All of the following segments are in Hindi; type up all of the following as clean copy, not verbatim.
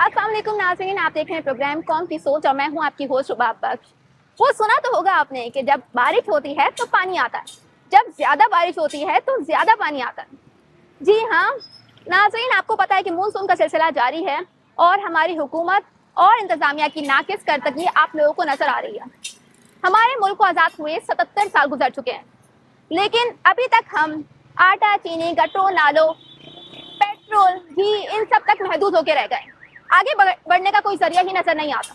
अस्सलाम वालेकुम नाज़रीन, आप देख रहे हैं प्रोग्राम कौम की सोच और मैं हूं आपकी होस्ट शुभाब बख्श। वो सुना तो होगा आपने कि जब बारिश होती है तो पानी आता है, जब ज़्यादा बारिश होती है तो ज़्यादा पानी आता है। जी हाँ नाज़रीन, आपको पता है कि मानसून का सिलसिला जारी है और हमारी हुकूमत और इंतज़ामिया की नाकिस करतगी आप लोगों को नज़र आ रही है। हमारे मुल्क को आज़ाद हुए 77 साल गुजर चुके हैं, लेकिन अभी तक हम आटा, चीनी, गटरों, नालों, पेट्रोल, घी इन सब तक महदूद होकर रह गए। आगे बढ़ने का कोई जरिया ही नजर नहीं आता।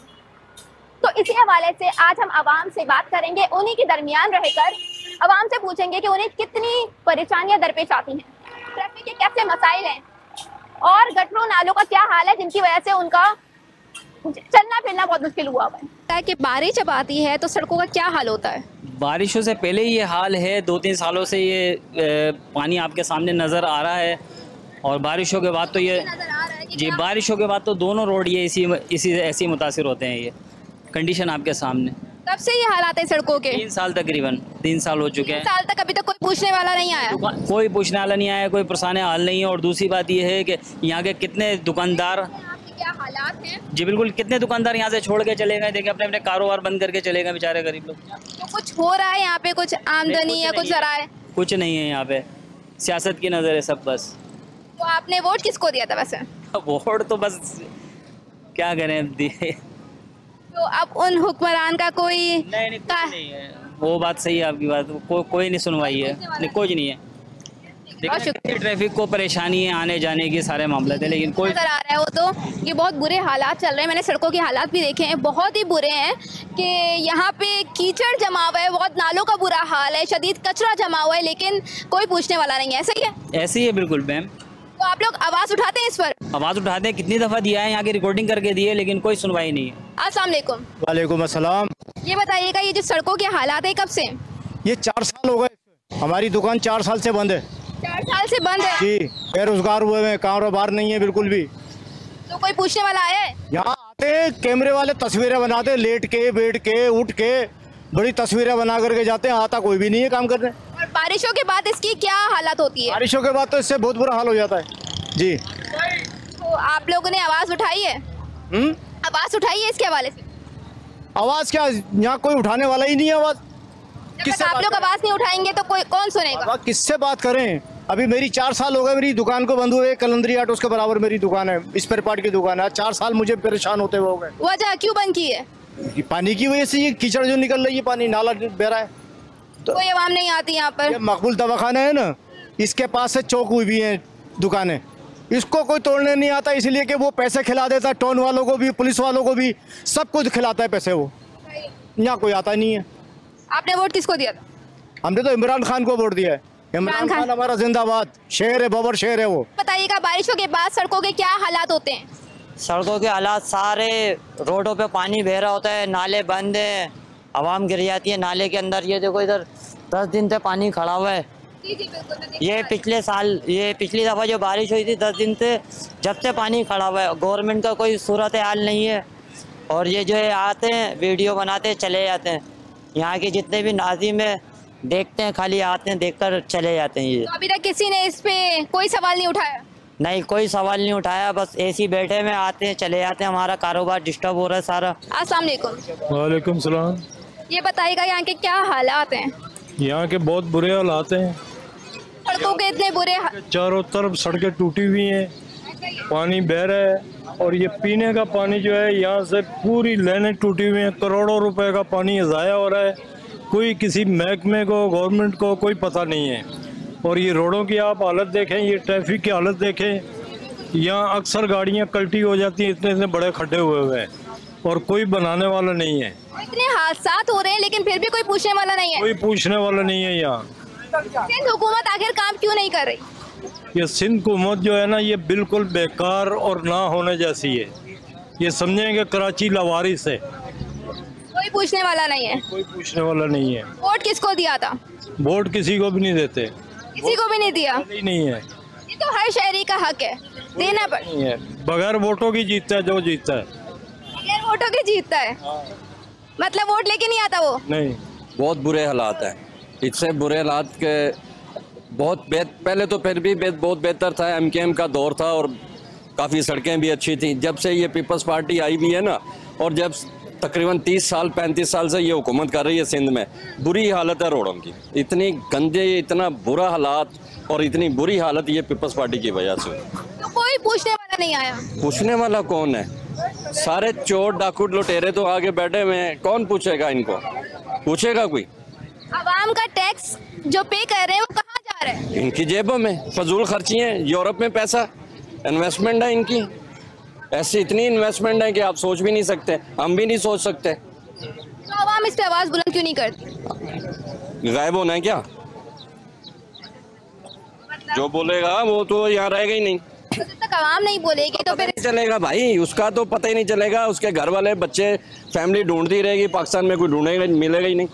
तो इसी हवाले से आज हम आवाम से बात करेंगे, उन्हीं के दरमियान रहकर आवाम से पूछेंगे कि उन्हें कितनी परेशानियां दरपेश आती हैं, ट्रैफिक के कैसे मसाइल हैं और गटरों नालों का क्या हाल है जिनकी वजह से उनका चलना फिरना बहुत मुश्किल हुआ है। कि बारिश जब आती है तो सड़कों का क्या हाल होता है? बारिशों से पहले ये हाल है, 2-3 सालों से ये पानी आपके सामने नज़र आ रहा है और बारिशों के बाद तो ये जी बारिशों के बाद तो दोनों रोड ये इसी ऐसे मुतासिर होते हैं। ये कंडीशन आपके सामने कब से ये हालात है सड़कों के? 3 साल तकरीबन 3 साल हो चुके हैं। 3 साल तक अभी तक कोई पूछने वाला नहीं आया? कोई पूछने वाला नहीं आया, कोई पुरसाने हाल नहीं है। और दूसरी बात ये है कि यहाँ के कितने दुकानदार, क्या हालात हैं? जी बिल्कुल, कितने दुकानदार यहाँ से छोड़ के चले गए, देखिए अपने अपने कारोबार बंद करके चले गए बेचारे गरीब लोग। तो कुछ हो रहा है यहाँ पे, कुछ आमदनी या कुछ जराए? कुछ नहीं है यहाँ पे, सियासत की नज़र है सब बस। तो आपने वोट किसको दिया था वैसे? वोट तो बस क्या करें दिए। तो अब उन हुक्मरान का कोई नहीं है, वो बात सही है आपकी बात, कोई नहीं सुनवाई है, नहीं कुछ नहीं है। ट्रैफिक को परेशानी है आने जाने की, सारे मामले थे, लेकिन कोई नजर आ रहा है वो तो ये बहुत बुरे हालात चल रहे हैं। मैंने सड़कों के हालात भी देखे हैं, बहुत ही बुरे हैं कि यहाँ पे कीचड़ जमा हुआ है, बहुत नालों का बुरा हाल है, शदीद कचरा जमा हुआ है, लेकिन कोई पूछने वाला नहीं है। ऐसा ही है? ऐसे ही है बिल्कुल मैम। तो आप लोग आवाज़ उठाते हैं इस पर? आवाज़ उठाते हैं, कितनी दफ़ा दिया है, यहाँ की रिकॉर्डिंग करके दी है, लेकिन कोई सुनवाई नहीं है। अस्सलाम वालेकुम। वालेकुम अस्सलाम। ये बताइएगा, ये जो सड़कों के हालात है कब से? ये 4 साल हो गए, हमारी दुकान 4 साल से बंद है। 4 साल से बंद है जी, बेरोजगार हुए हैं, कारोबार नहीं है बिल्कुल भी। तो कोई पूछने वाला आया है? यहाँ आते हैं कैमरे वाले, तस्वीरें बनाते हैं, लेट के बैठ के उठ के बड़ी तस्वीरें बना करके जाते हैं, आता कोई भी नहीं है काम करने। और बारिशों के बाद इसकी क्या हालत होती है? बारिशों के बाद तो इससे बहुत बुरा हाल हो जाता है जी। तो आप लोगों ने आवाज़ उठाई है? आवाज़ उठाई है इसके हवाले से? आवाज़ क्या, यहाँ कोई उठाने वाला ही नहीं है आवाज़। जब तक आप लोग आवाज़ नहीं उठाएंगे तो कोई कौन सुनेगा? किससे बात करें? अभी मेरी 4 साल हो गए मेरी दुकान को बंद हुए। कलंदरी आर्ट उसके बराबर मेरी दुकान है, स्पेयर पार्ट की दुकान है। 4 साल मुझे परेशान होते हुए हो गए। वजह क्यों बंद की है? पानी की वजह से, ये कीचड़ जो निकल रही है, पानी नाला बह रहा है। तो कोई आवाम नहीं आती यहाँ पर? ये मकबूल दवाखाना है ना, इसके पास से चौक हुई भी है दुकानें, इसको कोई तोड़ने नहीं आता, इसलिए कि वो पैसे खिला देता है, टोन वालों को भी, पुलिस वालों को भी, सब कुछ खिलाता है पैसे। वो यहाँ कोई आता नहीं है। आपने वोट किसको दिया था? हमने तो इमरान खान को वोट दिया है। इमरान खान हमारा जिंदाबाद, शेर है, बबर शेर है वो। बताइएगा, बारिशों के बाद सड़कों के क्या हालात होते हैं? सड़कों के हालात, सारे रोडों पे पानी बह रहा होता है, नाले बंद हैं, आवाम गिर जाती है नाले के अंदर। ये देखो इधर 10 दिन से पानी खड़ा हुआ है। ये पिछले साल, ये पिछली दफ़ा जो बारिश हुई थी 10 दिन से, जब से पानी खड़ा हुआ है। गवर्नमेंट का कोई सूरत हाल नहीं है। और ये जो है आते हैं, वीडियो बनाते हैं, चले जाते हैं। यहाँ के जितने भी नाज़िम है देखते हैं, खाली आते हैं, देखकर चले जाते हैं। ये तो अभी तक किसी ने इस पे कोई सवाल नहीं उठाया? नहीं, कोई सवाल नहीं उठाया, बस ऐसी बैठे में आते हैं चले जाते हैं। हमारा कारोबार डिस्टर्ब हो रहा है सारा। अस्सलाम वालेकुम। वालेकुम सलाम। ये बताइएगा, यहाँ के क्या हालात हैं? यहाँ के बहुत बुरे हालात हैं। सड़कों के इतने बुरे चारों तरफ सड़कें टूटी हुई हैं, पानी बह रहा है। और ये पीने का पानी जो है, यहाँ से पूरी लाइनें टूटी हुई हैं, करोड़ों रुपए का पानी ज़ाया हो रहा है। कोई किसी महकमे को, गवर्नमेंट को कोई पता नहीं है। और ये रोडों की आप हालत देखें, ये ट्रैफिक की हालत देखें, यहाँ अक्सर गाड़ियाँ कल्टी हो जाती हैं, इतने इतने बड़े खड्डे हुए हुए हैं और कोई बनाने वाला नहीं है। इतने हादसात हो रहे हैं लेकिन फिर भी कोई पूछने वाला नहीं है? कोई पूछने वाला नहीं है यहाँ। सिंध हुकूमत आखिर काम क्यों नहीं कर रही? ये सिंध हुकूमत जो है ना, ये बिल्कुल बेकार और ना होने जैसी है। ये समझेंगे कराची लावारिस है, कोई पूछने वाला नहीं है। कोई पूछने वाला नहीं है। वोट किसको दिया था? वोट किसी को भी नहीं देते, किसी को भी नहीं दिया? नहीं है। ये तो हर शहरी का हक है, देना नहीं है। बगैर वोटों की जीतता है जो जीतता है। बगैर वोटों के जीतता है? मतलब वोट लेके नहीं आता वो? नहीं। बहुत बुरे हालात हैं, इससे बुरे हालात के बहुत पहले तो फिर भी बहुत बेहतर था, एमकेएम का दौर था और काफ़ी सड़कें भी अच्छी थी। जब से ये पीपल्स पार्टी आई भी है ना, और जब तकरीबन 30 साल 35 साल से ये हुकूमत कर रही है सिंध में, बुरी हालत है रोडों की, इतनी गंदे, इतना बुरा हालात और इतनी बुरी हालत ये पीपल्स पार्टी की वजह से। तो कोई पूछने वाला नहीं आया? पूछने वाला कौन है? सारे चोर डाकू लुटेरे तो आगे बैठे हुए हैं, कौन पूछेगा इनको? पूछेगा कोई? आवाम का टैक्स जो पे कर रहे हैं वो कहाँ जा रहा है? इनकी जेबों में फजूल खर्ची है। यूरोप में पैसा इन्वेस्टमेंट है इनकी, ऐसी इतनी इन्वेस्टमेंट है कि आप सोच भी नहीं सकते, हम भी नहीं सोच सकते। तो आवाम इस पे आवाज बुलंद क्यों नहीं करती? गायब होना है क्या? जो बोलेगा वो तो यहाँ रहेगा ही नहीं। तो जब तक आवाम नहीं बोलेगी तो फिर चलेगा भाई, उसका तो पता ही नहीं चलेगा। उसके घर वाले बच्चे फैमिली ढूंढती रहेगी, पाकिस्तान में कोई ढूंढेगा मिलेगा ही नहीं।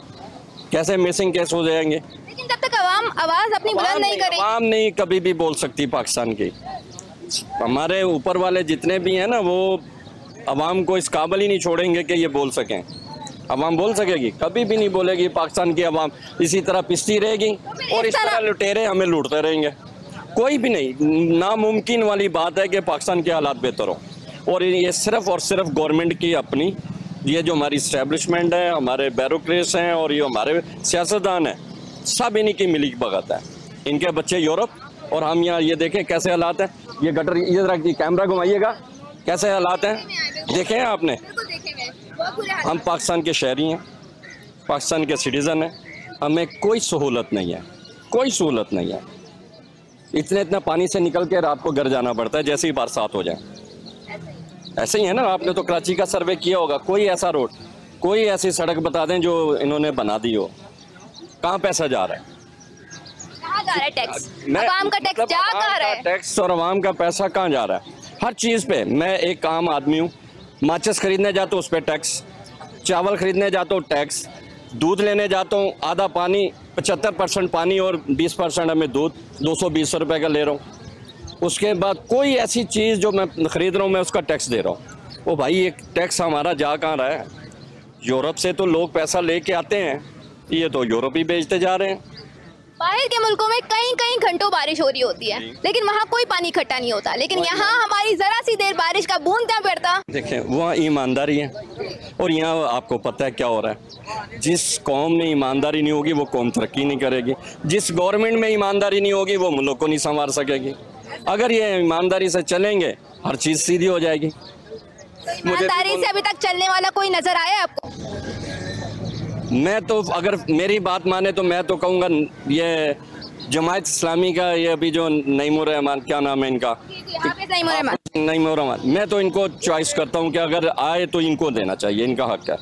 कैसे मिसिंग केस हो जाएंगे? लेकिन जब तक आवाम आवाज अपनी बुलंद नहीं करेगी, आवाम नहीं कभी भी बोल सकती पाकिस्तान की। हमारे ऊपर वाले जितने भी हैं ना, वो अवाम को इस काबिल ही नहीं छोड़ेंगे कि ये बोल सकें। अवाम बोल सकेगी? कभी भी नहीं बोलेगी। पाकिस्तान की अवाम इसी तरह पिसती रहेगी और इस तरह लुटेरे हमें लूटते रहेंगे। कोई भी नहीं, नामुमकिन वाली बात है कि पाकिस्तान के हालात बेहतर हो। और ये सिर्फ और सिर्फ गवर्नमेंट की अपनी, ये जो हमारी इस्टेब्लिशमेंट है, हमारे ब्यूरोक्रेट्स हैं और ये हमारे सियासतदान हैं, सब इन्हीं की मिली भगत है। इनके बच्चे यूरोप और हम यहाँ, ये देखें कैसे हालात हैं। ये गटर, ये जरा कैमरा घुमाइएगा, कैसे हालात हैं देखें आपने। हम पाकिस्तान के शहरी हैं, पाकिस्तान के सिटीज़न हैं, हमें कोई सहूलत नहीं है, कोई सहूलत नहीं है। इतना पानी से निकल के रात को घर जाना पड़ता है जैसे ही बरसात हो जाए। ऐसे ही है ना, आपने तो कराची का सर्वे किया होगा। कोई ऐसा रोड, कोई ऐसी सड़क बता दें जो इन्होंने बना दी हो। कहाँ पैसा जा रहा है? कहाँ जा रहा है टैक्स? आवाम का टैक्स जा कहाँ रहा है? टैक्स और आवाम का पैसा कहाँ जा रहा है? हर चीज़ पे। मैं एक आम आदमी हूँ, माचिस खरीदने जाता हूँ उस पर टैक्स, चावल खरीदने जाता हूँ टैक्स, दूध लेने जाता हूँ आधा पानी 75% पानी और 20% हमें दूध 220 रुपये का ले रहा हूँ। उसके बाद कोई ऐसी चीज़ जो मैं ख़रीद रहा हूँ मैं उसका टैक्स दे रहा हूँ। वो भाई एक टैक्स हमारा जा कहाँ रहा है? यूरोप से तो लोग पैसा लेके आते हैं, ये तो यूरोप ही बेचते जा रहे हैं। बाहर के मुल्कों में कई कई घंटों बारिश हो रही होती है, लेकिन वहाँ कोई पानी इकट्ठा नहीं होता। लेकिन यहाँ हमारी जरा सी देर बारिश का बूंद क्या पड़ता। देखें, वहाँ ईमानदारी है और यहाँ आपको पता है क्या हो रहा है। जिस कौम में ईमानदारी नहीं होगी वो कौम तरक्की नहीं करेगी। जिस गवर्नमेंट में ईमानदारी नहीं होगी वो मुल्क को नहीं संवार सकेगी। अगर ये ईमानदारी से चलेंगे हर चीज़ सीधी हो जाएगी। ईमानदारी से अभी तक चलने वाला कोई नजर आया आपको? मैं तो अगर मेरी बात माने तो मैं तो कहूँगा ये जमात इस्लामी का, ये अभी जो नईमुर रहमान, क्या नाम है इनका, नईमुर रहमान, मैं तो इनको चॉइस करता हूँ कि अगर आए तो इनको देना चाहिए, इनका हक है।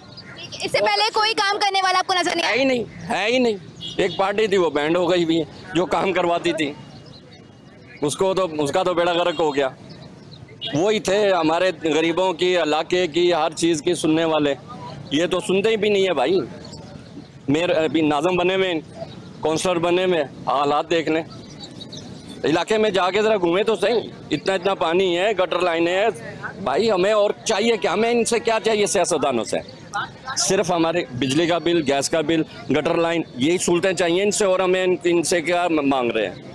इससे पहले कोई काम करने वाला आपको नजर नहीं है ही नहीं, है ही नहीं। एक पार्टी थी वो बैंड हो गई भी, जो काम करवाती थी उसको तो, उसका तो बेड़ा गर्क हो गया। वही थे हमारे गरीबों की, इलाके की, हर चीज़ की सुनने वाले। ये तो सुनते ही भी नहीं है भाई। मेरे अभी नाज़म बने में, काउंसलर बने में, हालात देख लें। इलाके में जाके ज़रा घूमे तो सही। इतना इतना पानी है, गटर लाइनें हैं भाई। हमें और चाहिए क्या? हमें इनसे क्या चाहिए सियासतदानों से? सिर्फ हमारे बिजली का बिल, गैस का बिल, गटर लाइन, यही सहूलतें चाहिए इनसे। और हमें इनसे क्या मांग रहे हैं?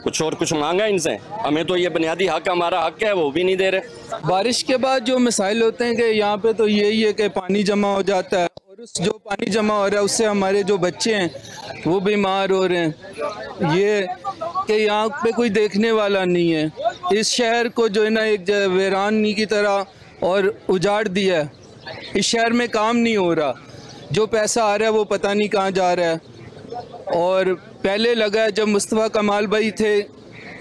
कुछ और कुछ मांगा इनसे? हमें तो ये बुनियादी हक, हमारा हक है, वो भी नहीं दे रहे। बारिश के बाद जो मिसाइल होते हैं कि यहाँ पे तो यही है कि पानी जमा हो जाता है, और उस जो पानी जमा हो रहा है उससे हमारे जो बच्चे हैं वो बीमार हो रहे हैं। ये कि यहाँ पे कोई देखने वाला नहीं है। इस शहर को जो है ना एक वीरानी की तरह और उजाड़ दिया है। इस शहर में काम नहीं हो रहा, जो पैसा आ रहा है वो पता नहीं कहाँ जा रहा है। और पहले लगा जब मुस्तफ़ा कमाल भाई थे,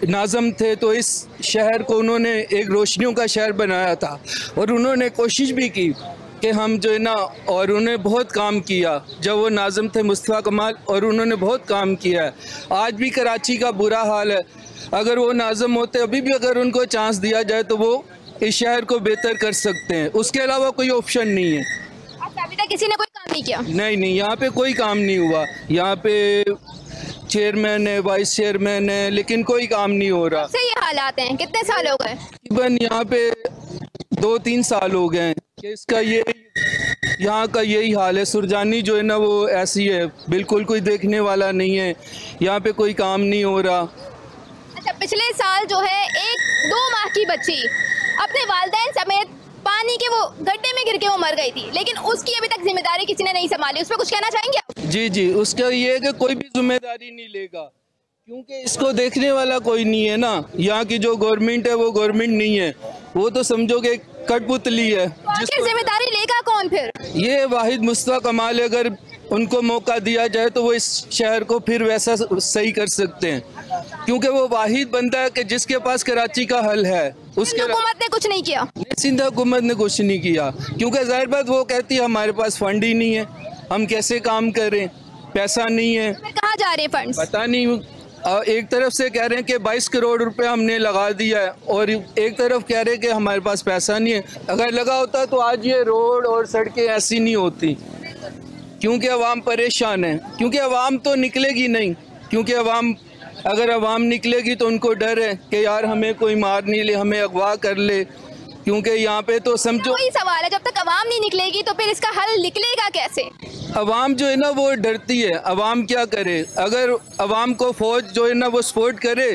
नाज़म थे, तो इस शहर को उन्होंने एक रोशनियों का शहर बनाया था और उन्होंने कोशिश भी की कि हम जो है ना, और उन्होंने बहुत काम किया जब वो नाज़म थे मुस्तफ़ा कमाल, और उन्होंने बहुत काम किया है। आज भी कराची का बुरा हाल है। अगर वो नाज़म होते, अभी भी अगर उनको चांस दिया जाए तो वो इस शहर को बेहतर कर सकते हैं। उसके अलावा कोई ऑप्शन नहीं है। अभी तक किसी ने कोई काम नहीं किया? नहीं, यहाँ पे कोई काम नहीं हुआ। यहाँ पे चेयरमैन है, वाइस चेयरमैन है, लेकिन कोई काम नहीं हो रहा। से ये हालात हैं, कितने साल हो गए? तकरीबन यहाँ पे 2-3 साल हो गए हैं कि इसका ये यहाँ का यही हाल है। सुरजानी जो है ना वो ऐसी है, बिल्कुल कोई देखने वाला नहीं है। यहाँ पे कोई काम नहीं हो रहा। अच्छा, पिछले साल जो है एक 2 माह की बच्ची अपने वालिदैन समेत पानी के वो गड्ढे में गिर के वो मर गई थी, लेकिन उसकी अभी तक जिम्मेदारी किसी ने नहीं संभाली। उस पर कुछ कहना चाहेंगे आप? जी, उसका ये है कि कोई भी जिम्मेदारी नहीं लेगा, क्योंकि इसको देखने वाला कोई नहीं है ना। यहाँ की जो गवर्नमेंट है वो गवर्नमेंट नहीं है, वो तो समझो कि कठपुतली है। आखिर जिम्मेदारी लेगा कौन फिर? ये वाहिद मुस्तफा कमाल है, अगर उनको मौका दिया जाए तो वो इस शहर को फिर वैसा सही कर सकते हैं, क्योंकि वो वाहिद बंदा है कि जिसके पास कराची का हल है। उसके हुकूमत ने कुछ नहीं किया, सिंध हुकूमत ने कुछ नहीं किया, क्योंकि जाहिर बात वो कहती है हमारे पास फंड ही नहीं है, हम कैसे काम करें, पैसा नहीं है। कहाँ जा रहे हैं फंड्स? पता नहीं। एक तरफ से कह रहे हैं कि 22 करोड़ रुपए हमने लगा दिया है, और एक तरफ कह रहे हैं कि हमारे पास पैसा नहीं है। अगर लगा होता तो आज ये रोड और सड़कें ऐसी नहीं होती, क्योंकि अवाम परेशान है। क्योंकि अवाम तो निकलेगी नहीं, क्योंकि अगर अवाम निकलेगी तो उनको डर है कि यार हमें कोई मार नहीं ले, हमें अगवा कर ले, क्योंकि यहाँ पे तो समझो वही सवाल है, जब तक अवाम नहीं निकलेगी तो फिर इसका हल निकलेगा कैसे? अवाम जो है ना वो डरती है। अवाम क्या करे? अगर अवाम को फौज जो है ना वो सपोर्ट करे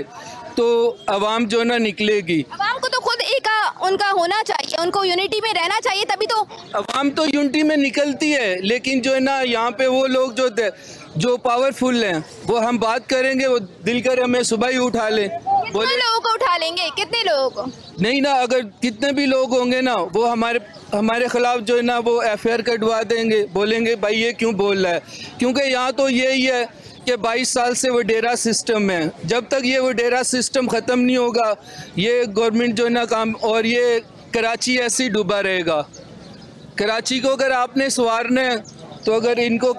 तो अवाम जो है ना निकलेगी। अवाम को तो खुद एक उनका होना चाहिए, उनको यूनिटी में रहना चाहिए, तभी तो। अवाम तो यूनिटी में निकलती है, लेकिन जो है ना यहाँ पे वो लोग जो पावरफुल हैं, वो हम बात करेंगे वो दिल करे हमें सुबह ही उठा ले। कितने लोगों को उठा लेंगे? कितने लोगों को? नहीं ना, अगर कितने भी लोग होंगे ना वो हमारे खिलाफ जो है ना वो FIR कटवा देंगे, बोलेंगे भाई ये क्यों बोल रहा है। क्योंकि यहाँ तो यही है कि 22 साल से वो डेरा सिस्टम है। जब तक ये वो डेरा सिस्टम ख़त्म नहीं होगा, ये गवर्नमेंट जो है ना काम, और ये कराची ऐसे ही डूबा रहेगा। कराची को अगर आपने संवारना है तो अगर इनको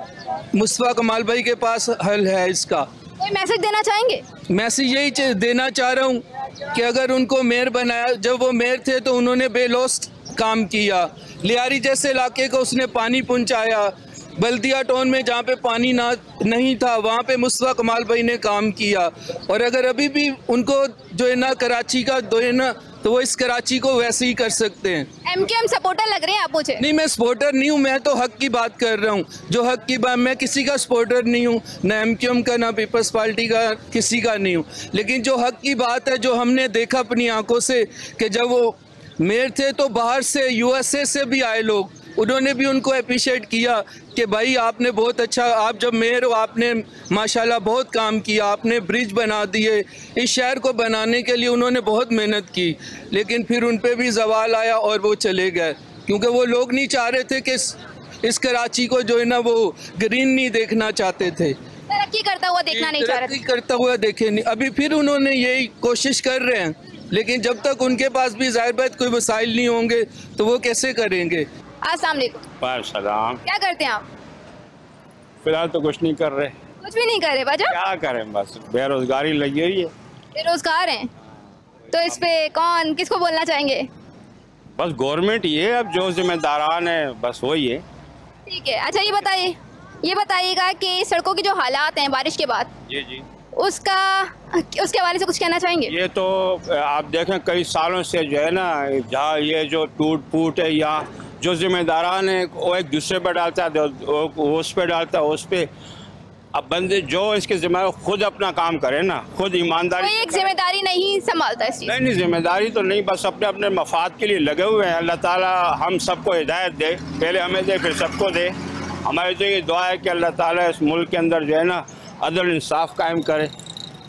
मुस्तफा कमाल भाई के पास हल है इसका। कोई मैसेज देना चाहेंगे? मैसेज यही देना चाह रहा हूँ कि अगर उनको मेयर बनाया, जब वो मेयर थे तो उन्होंने बेलौस काम किया। लियारी जैसे इलाके को उसने पानी पहुँचाया। बल्दिया टाउन में जहाँ पे पानी नहीं था वहाँ पे मुस्तफा कमाल भाई ने काम किया। और अगर अभी भी उनको जो है ना कराची का दो है ना, तो वो इस कराची को वैसे ही कर सकते हैं। MQM सपोर्टर लग रहे हैं आप मुझे? नहीं, मैं सपोर्टर नहीं हूँ, मैं तो हक की बात कर रहा हूँ। जो हक की बात, मैं किसी का सपोर्टर नहीं हूँ, ना MQM का ना पीपल्स पार्टी का, किसी का नहीं हूँ। लेकिन जो हक की बात है, जो हमने देखा अपनी आंखों से कि जब वो मेयर थे तो बाहर से USA से भी आए लोग, उन्होंने भी उनको अप्रिशिएट किया कि भाई आपने बहुत अच्छा, आप जब मेयर हो आपने माशाल्लाह बहुत काम किया, आपने ब्रिज बना दिए। इस शहर को बनाने के लिए उन्होंने बहुत मेहनत की, लेकिन फिर उन पे भी जवाल आया और वो चले गए, क्योंकि वो लोग नहीं चाह रहे थे कि इस कराची को जो है ना वो ग्रीन नहीं देखना चाहते थे, तरक्की करता हुआ देखना नहीं चाह रहे थे। करता हुआ देखे नहीं। अभी फिर उन्होंने यही कोशिश कर रहे हैं, लेकिन जब तक उनके पास भी जाहिर बात कोई वसाइल नहीं होंगे तो वो कैसे करेंगे। अस्सलाम वालेकुम। सलाम। क्या करते हैं आप? फिलहाल तो कुछ नहीं कर रहे। कुछ भी नहीं कर रहे? वजह? क्या करें, बस बेरोजगारी लगी हुई है। बेरोजगार हैं तो इस पे कौन किसको बोलना चाहेंगे? बस गवर्नमेंट ये, अब जो जिम्मेदारान है बस वही है। ठीक है, अच्छा ये बताइएगा कि सड़कों की जो हालात हैं बारिश के बाद, जी उसके हवाले से कुछ कहना चाहेंगे? ये तो आप देखें कई सालों से जो है ना, जहाँ ये जो टूट फूट है, यहाँ जो जिम्मेदारान है वो एक दूसरे पर डालता है, वो उस पर डालता है, उस पर। अब बंदे जो इसके जिम्मेदार खुद अपना काम करे ना, खुद ईमानदारी। कोई एक जिम्मेदारी नहीं संभालता इस चीज़? नहीं, जिम्मेदारी तो नहीं, बस अपने अपने मफाद के लिए लगे हुए हैं। अल्लाह ताला हम सबको हिदायत दे, पहले हमें दे फिर सबको दे। हमारी तो ये दुआ है कि अल्लाह ताला इस मुल्क के अंदर जो है ना अदल इंसाफ कायम करे,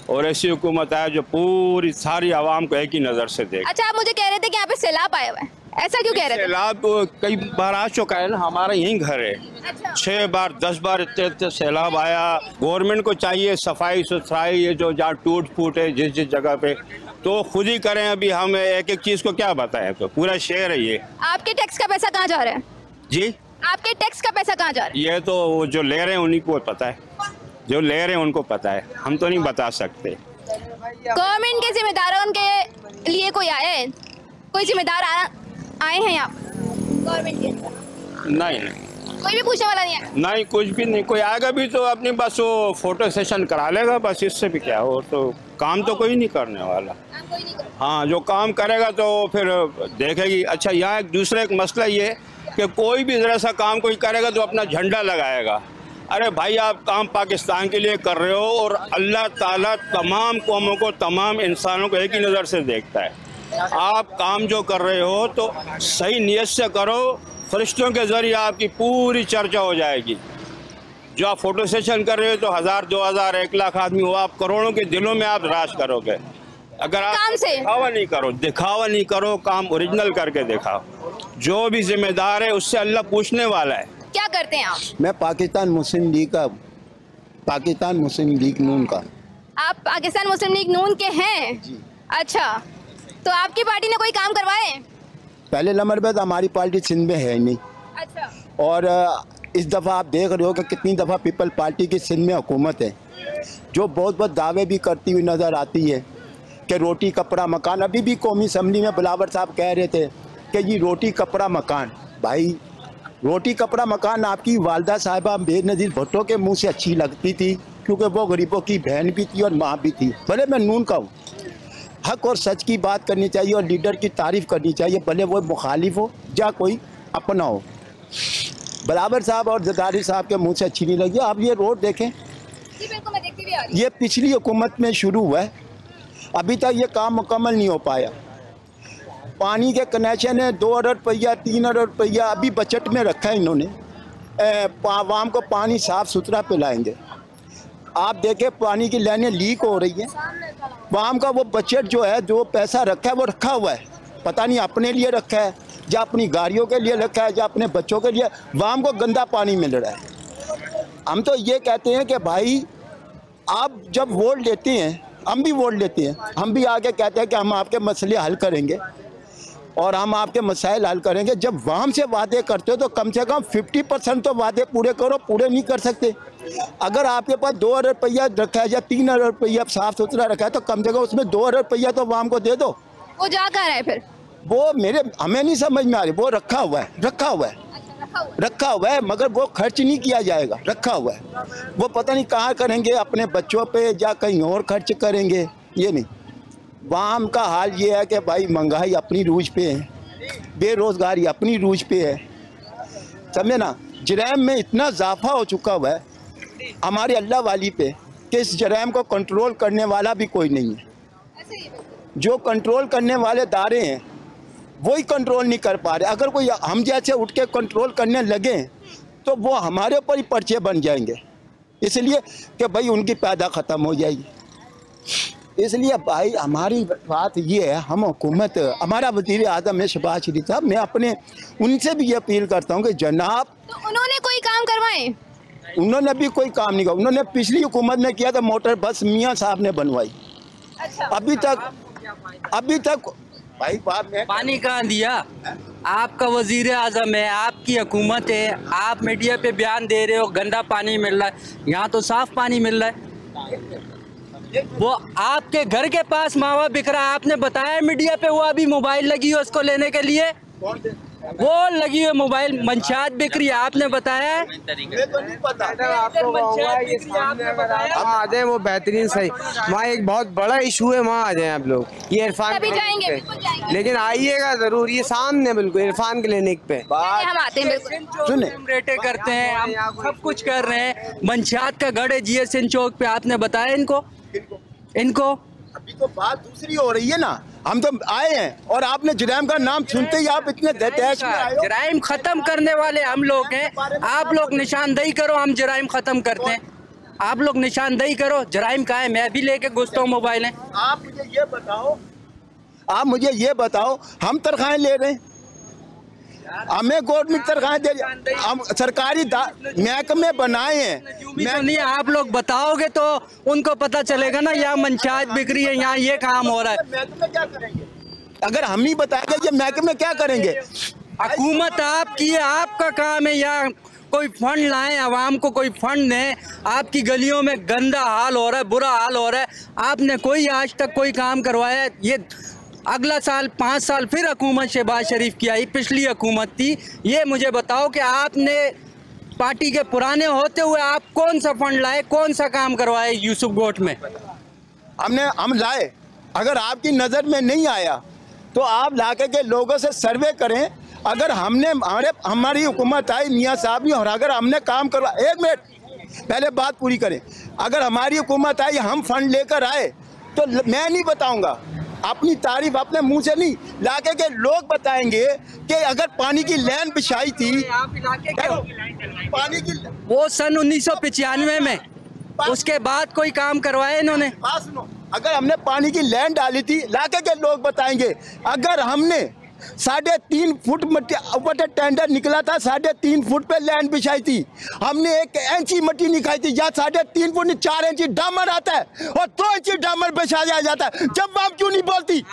और ऐसी हुकूमत आए जो पूरी सारी आवाम को एक ही नज़र से देखे। अच्छा, आप मुझे कह रहे थे कि यहाँ पे सैलाब आया हुआ है, ऐसा क्यों कह रहे थे? सैलाब कई बार आ चुका है ना, हमारा यहीं घर है। अच्छा। 6 बार 10 बार इतने सैलाब आया। गवर्नमेंट को चाहिए सफाई सुथराई, ये जो जहाँ टूट फूट है जिस जगह पे, तो खुद ही करें। अभी हम एक एक चीज़ को क्या बताएं, तो पूरा शहर है ये। आपके टैक्स का पैसा कहाँ जा रहा है? जी, आपके टैक्स का पैसा कहाँ जा रहा है? ये तो वो जो ले रहे हैं उन्हीं को पता है, जो ले रहे हैं उनको पता है, हम तो नहीं बता सकते। गवर्नमेंट के जिम्मेदारों के लिए कोई आया है? कोई जिम्मेदार आए हैं यहाँ गवर्नमेंट के? नहीं, कोई भी पूछने वाला नहीं है? नहीं, कुछ भी नहीं। कोई आएगा भी तो अपनी बस वो फोटो सेशन करा लेगा, बस इससे भी क्या हो। तो काम तो कोई नहीं करने वाला। हाँ, जो काम करेगा तो फिर देखेगी। अच्छा, यहाँ एक दूसरा एक मसला ये कि कोई भी ज़रा सा काम कोई करेगा तो अपना झंडा लगाएगा। अरे भाई आप काम पाकिस्तान के लिए कर रहे हो और अल्लाह ताला तमाम कौमों को, तमाम इंसानों को एक ही नज़र से देखता है। आप काम जो कर रहे हो तो सही नीयत से करो, फरिश्तों के ज़रिए आपकी पूरी चर्चा हो जाएगी। जो आप फोटो सेशन कर रहे हो तो 1000, 2000, 1 लाख आदमी हो, आप करोड़ों के दिलों में आप राज करोगे। अगर आप दिखावा नहीं करो, काम ओरिजिनल करके दिखाओ। जो भी जिम्मेदार है उससे अल्लाह पूछने वाला है। क्या करते हैं आप? मैं पाकिस्तान मुस्लिम लीग नून का। आप पाकिस्तान मुस्लिम लीग नून के हैं? जी। अच्छा, तो आपकी पार्टी ने कोई काम करवाए? पहले नंबर पे तो हमारी पार्टी सिंध में है ही नहीं। अच्छा। और इस दफ़ा आप देख रहे हो कि कितनी दफ़ा पीपल पार्टी की सिंध में हुकूमत है, जो बहुत दावे भी करती हुई नज़र आती है कि रोटी कपड़ा मकान। अभी भी कौमी असम्बली में बिलावर साहब कह रहे थे कि ये रोटी कपड़ा मकान। भाई रोटी कपड़ा मकान आपकी वालदा साहिबा बेनज़ीर भुट्टो के मुंह से अच्छी लगती थी, क्योंकि वो गरीबों की बहन भी थी और माँ भी थी। भले मैं नून का हूँ, हक और सच की बात करनी चाहिए और लीडर की तारीफ़ करनी चाहिए, भले वो मुखालिफ हो या कोई अपना हो। बिलावर साहब और जरदारी साहब के मुँह से अच्छी नहीं लगी। आप ये रोड देखें, ये पिछली हुकूमत में शुरू हुआ है, अभी तक ये काम मुकम्मल नहीं हो पाया। पानी के कनेक्शन है 2 अरब रुपया, 3 अरब रुपया अभी बजट में रखा है इन्होंने। आवाम को पानी साफ़ सुथरा पिलाएंगे। आप देखें पानी की लाइनें लीक हो रही हैं। आवाम का वो बजट जो है, जो पैसा रखा है वो रखा हुआ है, पता नहीं अपने लिए रखा है या अपनी गाड़ियों के लिए रखा है या अपने बच्चों के लिए। आवाम को गंदा पानी मिल रहा है। हम तो ये कहते हैं कि भाई आप जब वोट लेते हैं, हम भी वोट लेते हैं, हम भी आगे कहते हैं कि हम आपके मसले हल करेंगे और हम आपके मसाइल हल करेंगे। जब वाम से वादे करते हो तो कम से कम 50% तो वादे पूरे करो। पूरे नहीं कर सकते। अगर आपके पास 2 अरब रुपया रखा है या 3 अरब रुपया साफ़ सुथरा रखा है तो कम से कम उसमें 2 अरब रुपया तो वाम को दे दो। वो जा कर है फिर? वो हमें नहीं समझ में आ रही। वो रखा हुआ है मगर वो खर्च नहीं किया जाएगा। रखा हुआ है, वो पता नहीं कहाँ करेंगे, अपने बच्चों पे या कहीं और खर्च करेंगे। ये नहीं, वाम का हाल ये है कि भाई महंगाई अपनी रूज पे है, बेरोज़गारी अपनी रूज पे है, समझे ना। जराइम में इतना इजाफा हो चुका हुआ है हमारे अल्लाह वाली पे कि इस जराइम को कंट्रोल करने वाला भी कोई नहीं है। जो कंट्रोल करने वाले दायरे हैं वही कंट्रोल नहीं कर पा रहे। अगर कोई हम जैसे उठ के कंट्रोल करने लगे तो वो हमारे ऊपर ही पर्चे बन जाएंगे, इसलिए कि भाई उनकी पैदा ख़त्म हो जाएगी। इसलिए भाई हमारी बात ये है, हम हुकूमत, हमारा वज़ीर आज़म है शहबाज शरीफ साहब, मैं अपने उनसे भी ये अपील करता हूँ कि जनाब, तो उन्होंने कोई काम करवाए? उन्होंने भी कोई काम नहीं किया। उन्होंने पिछली हुकूमत में किया था, मोटर बस मियाँ साहब ने बनवाई। अच्छा। अभी तक भाई बात में पानी कहाँ दिया? आपका वजीर आजम है, आपकी हुकूमत है, आप मीडिया पे बयान दे रहे हो गंदा पानी मिल रहा है, यहाँ तो साफ पानी मिल रहा है। वो आपके घर के पास मावा बिक रहा है, आपने बताया मीडिया पे, वो अभी मोबाइल लगी है उसको लेने के लिए, वो लगी हुई मोबाइल मंशात बिक रही है, आपने बताया। हम आ जाए वो बेहतरीन सही, वहाँ एक बहुत बड़ा इशू है, वहाँ आ जाए आप लोग। ये इरफान जाएंगे, लेकिन आइएगा जरूर, ये सामने बिल्कुल इरफान क्लिनिक पे हम आते हैं। बिल्कुल सुने, रेटे करते हैं, हम सब कुछ कर रहे हैं। मंशात का गढ़ है GSN चौक पे, आपने बताया इनको। अभी तो बात दूसरी हो रही है ना, हम तो आए हैं और आपने जराइम का नाम सुनते ही आप इतने तहश में आए हो। जराइम खत्म करने वाले हम लोग हैं, आप लोग निशानदेही करो, हम जराइम खत्म करते हैं। आप लोग निशानदेही करो, जराइम का है, मैं भी लेके घुसता हूँ मोबाइल है। आप मुझे ये बताओ, हम तनख्वाहें ले रहे हैं, हमें गवर्नमेंट तनख्वाहें दे, हम सरकारी महकमे बनाए हैं। मैं नहीं, आप लोग बताओगे तो उनको पता चलेगा ना, यहाँ मंशात बिक्री है, यहाँ ये काम हो रहा है। महकमे क्या करेंगे अगर हम नहीं बताएंगे? ये महकमे क्या करेंगे? हुकूमत आपकी है, आपका काम है, यहाँ कोई फंड लाएं, आवाम को कोई फंड दें। आपकी गलियों में गंदा हाल हो रहा है, बुरा हाल हो रहा है, आपने कोई आज तक कोई काम करवाया है? ये अगला साल 5 साल फिर हुकूमत शहबाज शरीफ की आई, पिछली हुकूमत थी। ये मुझे बताओ कि आपने पार्टी के पुराने होते हुए आप कौन सा फंड लाए, कौन सा काम करवाए यूसुफ गोट में? हम लाए, अगर आपकी नज़र में नहीं आया तो आप ला के लोगों से सर्वे करें। अगर हमारी हुकूमत आई मियाँ साहब ने, और अगर हमने काम करवा, एक मिनट, पहले बात पूरी करें। अगर हमारी हुकूमत आई, हम फंड लेकर आए तो मैं नहीं बताऊंगा, अपनी तारीफ अपने मुंह से नहीं, इलाके के लोग बताएंगे कि अगर पानी की लाइन बिछाई थी, पानी की वो सन 1995 में, उसके बाद कोई काम करवाए इन्होंने? अगर हमने पानी की लाइन डाली थी, इलाके के लोग बताएंगे। अगर हमने 3.5 फुट मट्टी ऊपर टेंडर निकला था, 3.5 फुट पे लैंड बिछाई थी, हमने 1 इंची मट्टी निकाली थी, या 3.5 फुट 4 इंची डामर आता है और 2 इंची डामर बिछा दिया जाता है। जब आप क्यों नहीं बोलती?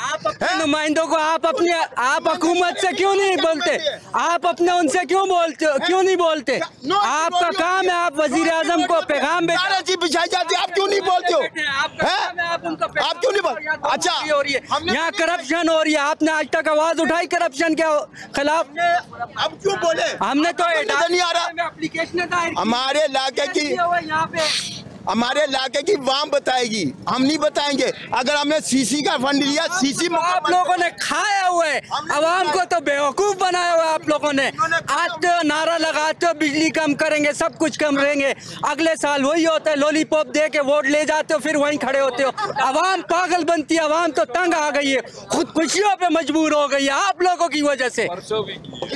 नुमाइंदों को आप हुकूमत से क्यों नहीं बोलते? आप अपने उनसे क्यों बोलते, क्यों नहीं बोलते? आपका काम है, आप वजीर आजम को पैगाम बिछाई जाती है, आप क्यों नहीं बोलते हो? आप क्यों नहीं बोलते? अच्छा, यहाँ करप्शन हो रही है, आपने आज तक आवाज उठाई करप्शन के खिलाफ? अब क्यों बोले? हमने तो नहीं आ रहा। हमारे इलाके की वाम बताएगी, हम नहीं बताएंगे। अगर हमने सीसी का फंड लिया, सीसी में आप लोगों ने खाया हुआ है, आवाम को तो बेवकूफ बनाया हुआ है आप लोगों ने। आते हो, नारा लगाते हो, बिजली कम करेंगे, सब कुछ कम रहेंगे, अगले साल वही होता है, लॉलीपॉप दे के वोट ले जाते हो, फिर वहीं खड़े होते हो। आवाम पागल बनती है, आवाम तो तंग आ गई है, खुदकुशियों पे मजबूर हो गई है आप लोगों की वजह से।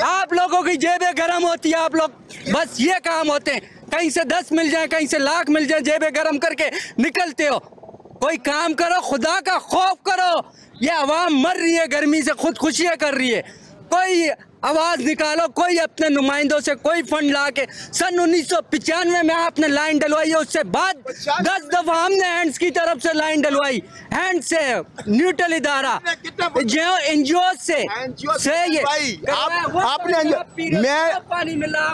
आप लोगों की जेबें गर्म होती है, आप लोग बस ये काम होते हैं, कहीं से 10 मिल जाए, कहीं से लाख मिल जाए, जेबें गरम करके निकलते हो। कोई काम करो, खुदा का खौफ करो। ये आवाम मर रही है गर्मी से, खुदकुशियां कर रही है। कोई आवाज निकालो, कोई अपने नुमाइंदों से कोई फंड ला के। सन 1995 में आपने लाइन डलवाई है, उससे बाद 10 दफा हमने हैंड्स की तरफ से लाइन डलवाई, हैंड से, न्यूट्रल इदारा, जो एनजीओ से ये मैं पानी मिल रहा है,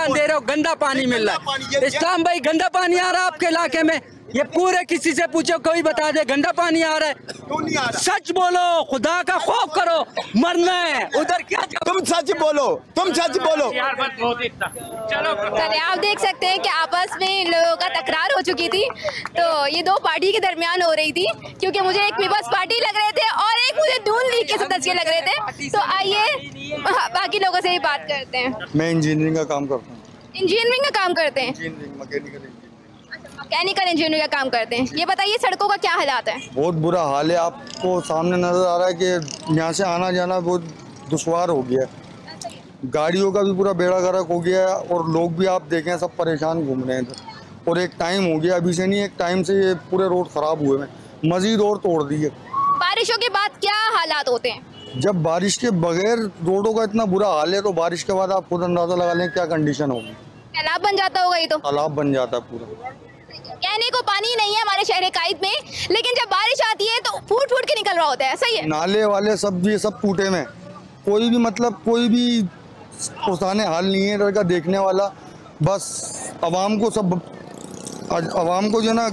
दे रहे हो, गंदा पानी मिल रहा है। इस्लाम भाई, गंदा पानी आ रहा है आपके इलाके में? ये पूरे किसी से पूछो, कोई बता दे गंदा पानी आ रहा है? क्यों नहीं आ रहा? सच बोलो, खुदा का खौफ करो, मरना है उधर। क्या तुम सच बोलो, तुम सच बोलो। चलिए, आप देख सकते हैं कि आपस में इन लोगों का तकरार हो चुकी थी, तो ये दो पार्टी के दरमियान हो रही थी, क्योंकि मुझे एक पीपल्स पार्टी लग रहे थे और एक मुझे नून लीग के सदस्य लग रहे थे। तो आइए बाकी लोगों से भी बात करते हैं। मैं इंजीनियरिंग का काम करता हूँ। इंजीनियरिंग का काम करते हैं? मैकेनिकल इंजीनियरिंग का काम करते हैं। ये बताइए, सड़कों का क्या हालात है? बहुत बुरा हाल है, आपको सामने नजर आ रहा है कि यहाँ से आना जाना बहुत दुश्वार हो गया है, गाड़ियों का भी पूरा बेड़ा गर्क हो गया है और लोग भी आप देखें सब परेशान घूम रहे हैं इधर। और एक टाइम हो गया, अभी से नहीं, एक टाइम से ये पूरे रोड खराब हुए हैं, मजीद और तोड़ दिए। बारिशों के बाद क्या हालात होते हैं? जब बारिश के बगैर रोडों का इतना बुरा हाल है, तो बारिश के बाद आप खुद अंदाजा लगा लें क्या कंडीशन होगी। तालाब बन जाता होगा ये तो? तालाब बन जाता है पूरा। कहने को पानी नहीं है हमारे शहर कायद में, लेकिन जब बारिश आती है तो फूट फूट के निकल रहा होता है, सही है? नाले वाले सब ये सब टूटे में, कोई भी मतलब कोई भी पुराने हाल नहीं है इधर का देखने वाला। बस आवाम को सब, आवाम को जो ना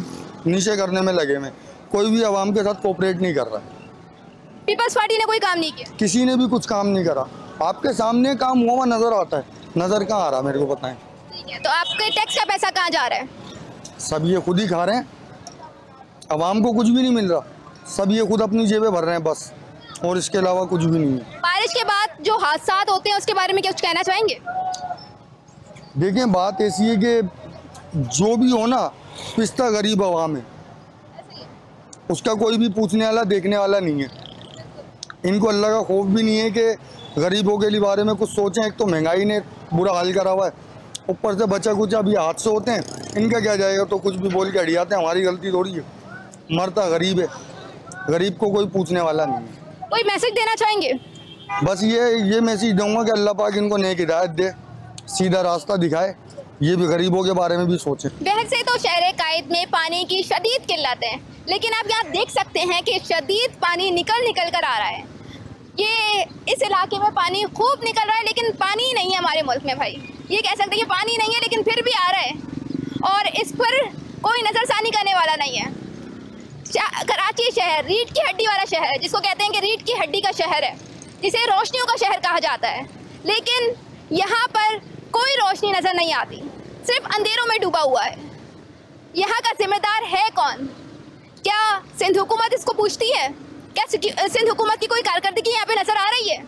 नीचे करने में लगे में, कोई भी आवाम के साथ कोऑपरेट नहीं कर रहा। पीपल्स पार्टी ने कोई काम नहीं किया? किसी ने भी कुछ काम नहीं करा। आपके सामने काम हुआ नजर आता है, नजर कहाँ आ रहा मेरे को बताएं। ठीक है, तो आपके टैक्स का पैसा कहाँ जा रहा है? सब ये खुद ही खा रहे हैं, आवाम को कुछ भी नहीं मिल रहा, सब ये खुद अपनी जेबें भर रहे हैं बस, और इसके अलावा कुछ भी नहीं है। बारिश के बाद जो हादसा होते हैं उसके बारे में कुछ कहना चाहेंगे? देखिए, बात ऐसी है कि जो भी हो ना, पिस्ता गरीब आवाम है, उसका कोई भी पूछने वाला देखने वाला नहीं है। इनको अल्लाह का खौफ भी नहीं है कि गरीबों के लिए बारे में कुछ सोचें। एक तो महंगाई ने बुरा हाल करा हुआ है, ऊपर से बचा कुछ अभी हादसे होते हैं, इनका क्या जाएगा, तो कुछ भी बोल के हट जाते हैं। हमारी गलती थोड़ी है, मरता गरीब है, गरीब को कोई पूछने वाला नहीं है। कोई मैसेज देना चाहेंगे? बस ये मैसेज दूंगा कि अल्लाह पाक इनको नेक हिदायत दे, सीधा रास्ता दिखाए, ये भी गरीबों के बारे में भी सोचें। वैसे तो शहर कायद में पानी की शदीद किल्लत है, लेकिन आप यहाँ देख सकते हैं कि शदीद पानी निकल कर आ रहा है। ये इस इलाके में पानी खूब निकल रहा है, लेकिन पानी नहीं है हमारे मुल्क में भाई। ये कह सकते हैं कि पानी नहीं है, लेकिन फिर भी आ रहा है और इस पर कोई नज़रसानी करने वाला नहीं है। कराची शहर रीढ़ की हड्डी वाला शहर है, जिसको कहते हैं कि रीढ़ की हड्डी का शहर है, जिसे रोशनियों का शहर कहा जाता है, लेकिन यहाँ पर कोई रोशनी नज़र नहीं आती, सिर्फ अंधेरों में डूबा हुआ है। यहाँ का जिम्मेदार है कौन? क्या सिंध हुकूमत इसको पूछती है? क्या सिंध हुकूमत की कोई कारकर्दगी यहाँ पे नज़र आ रही है?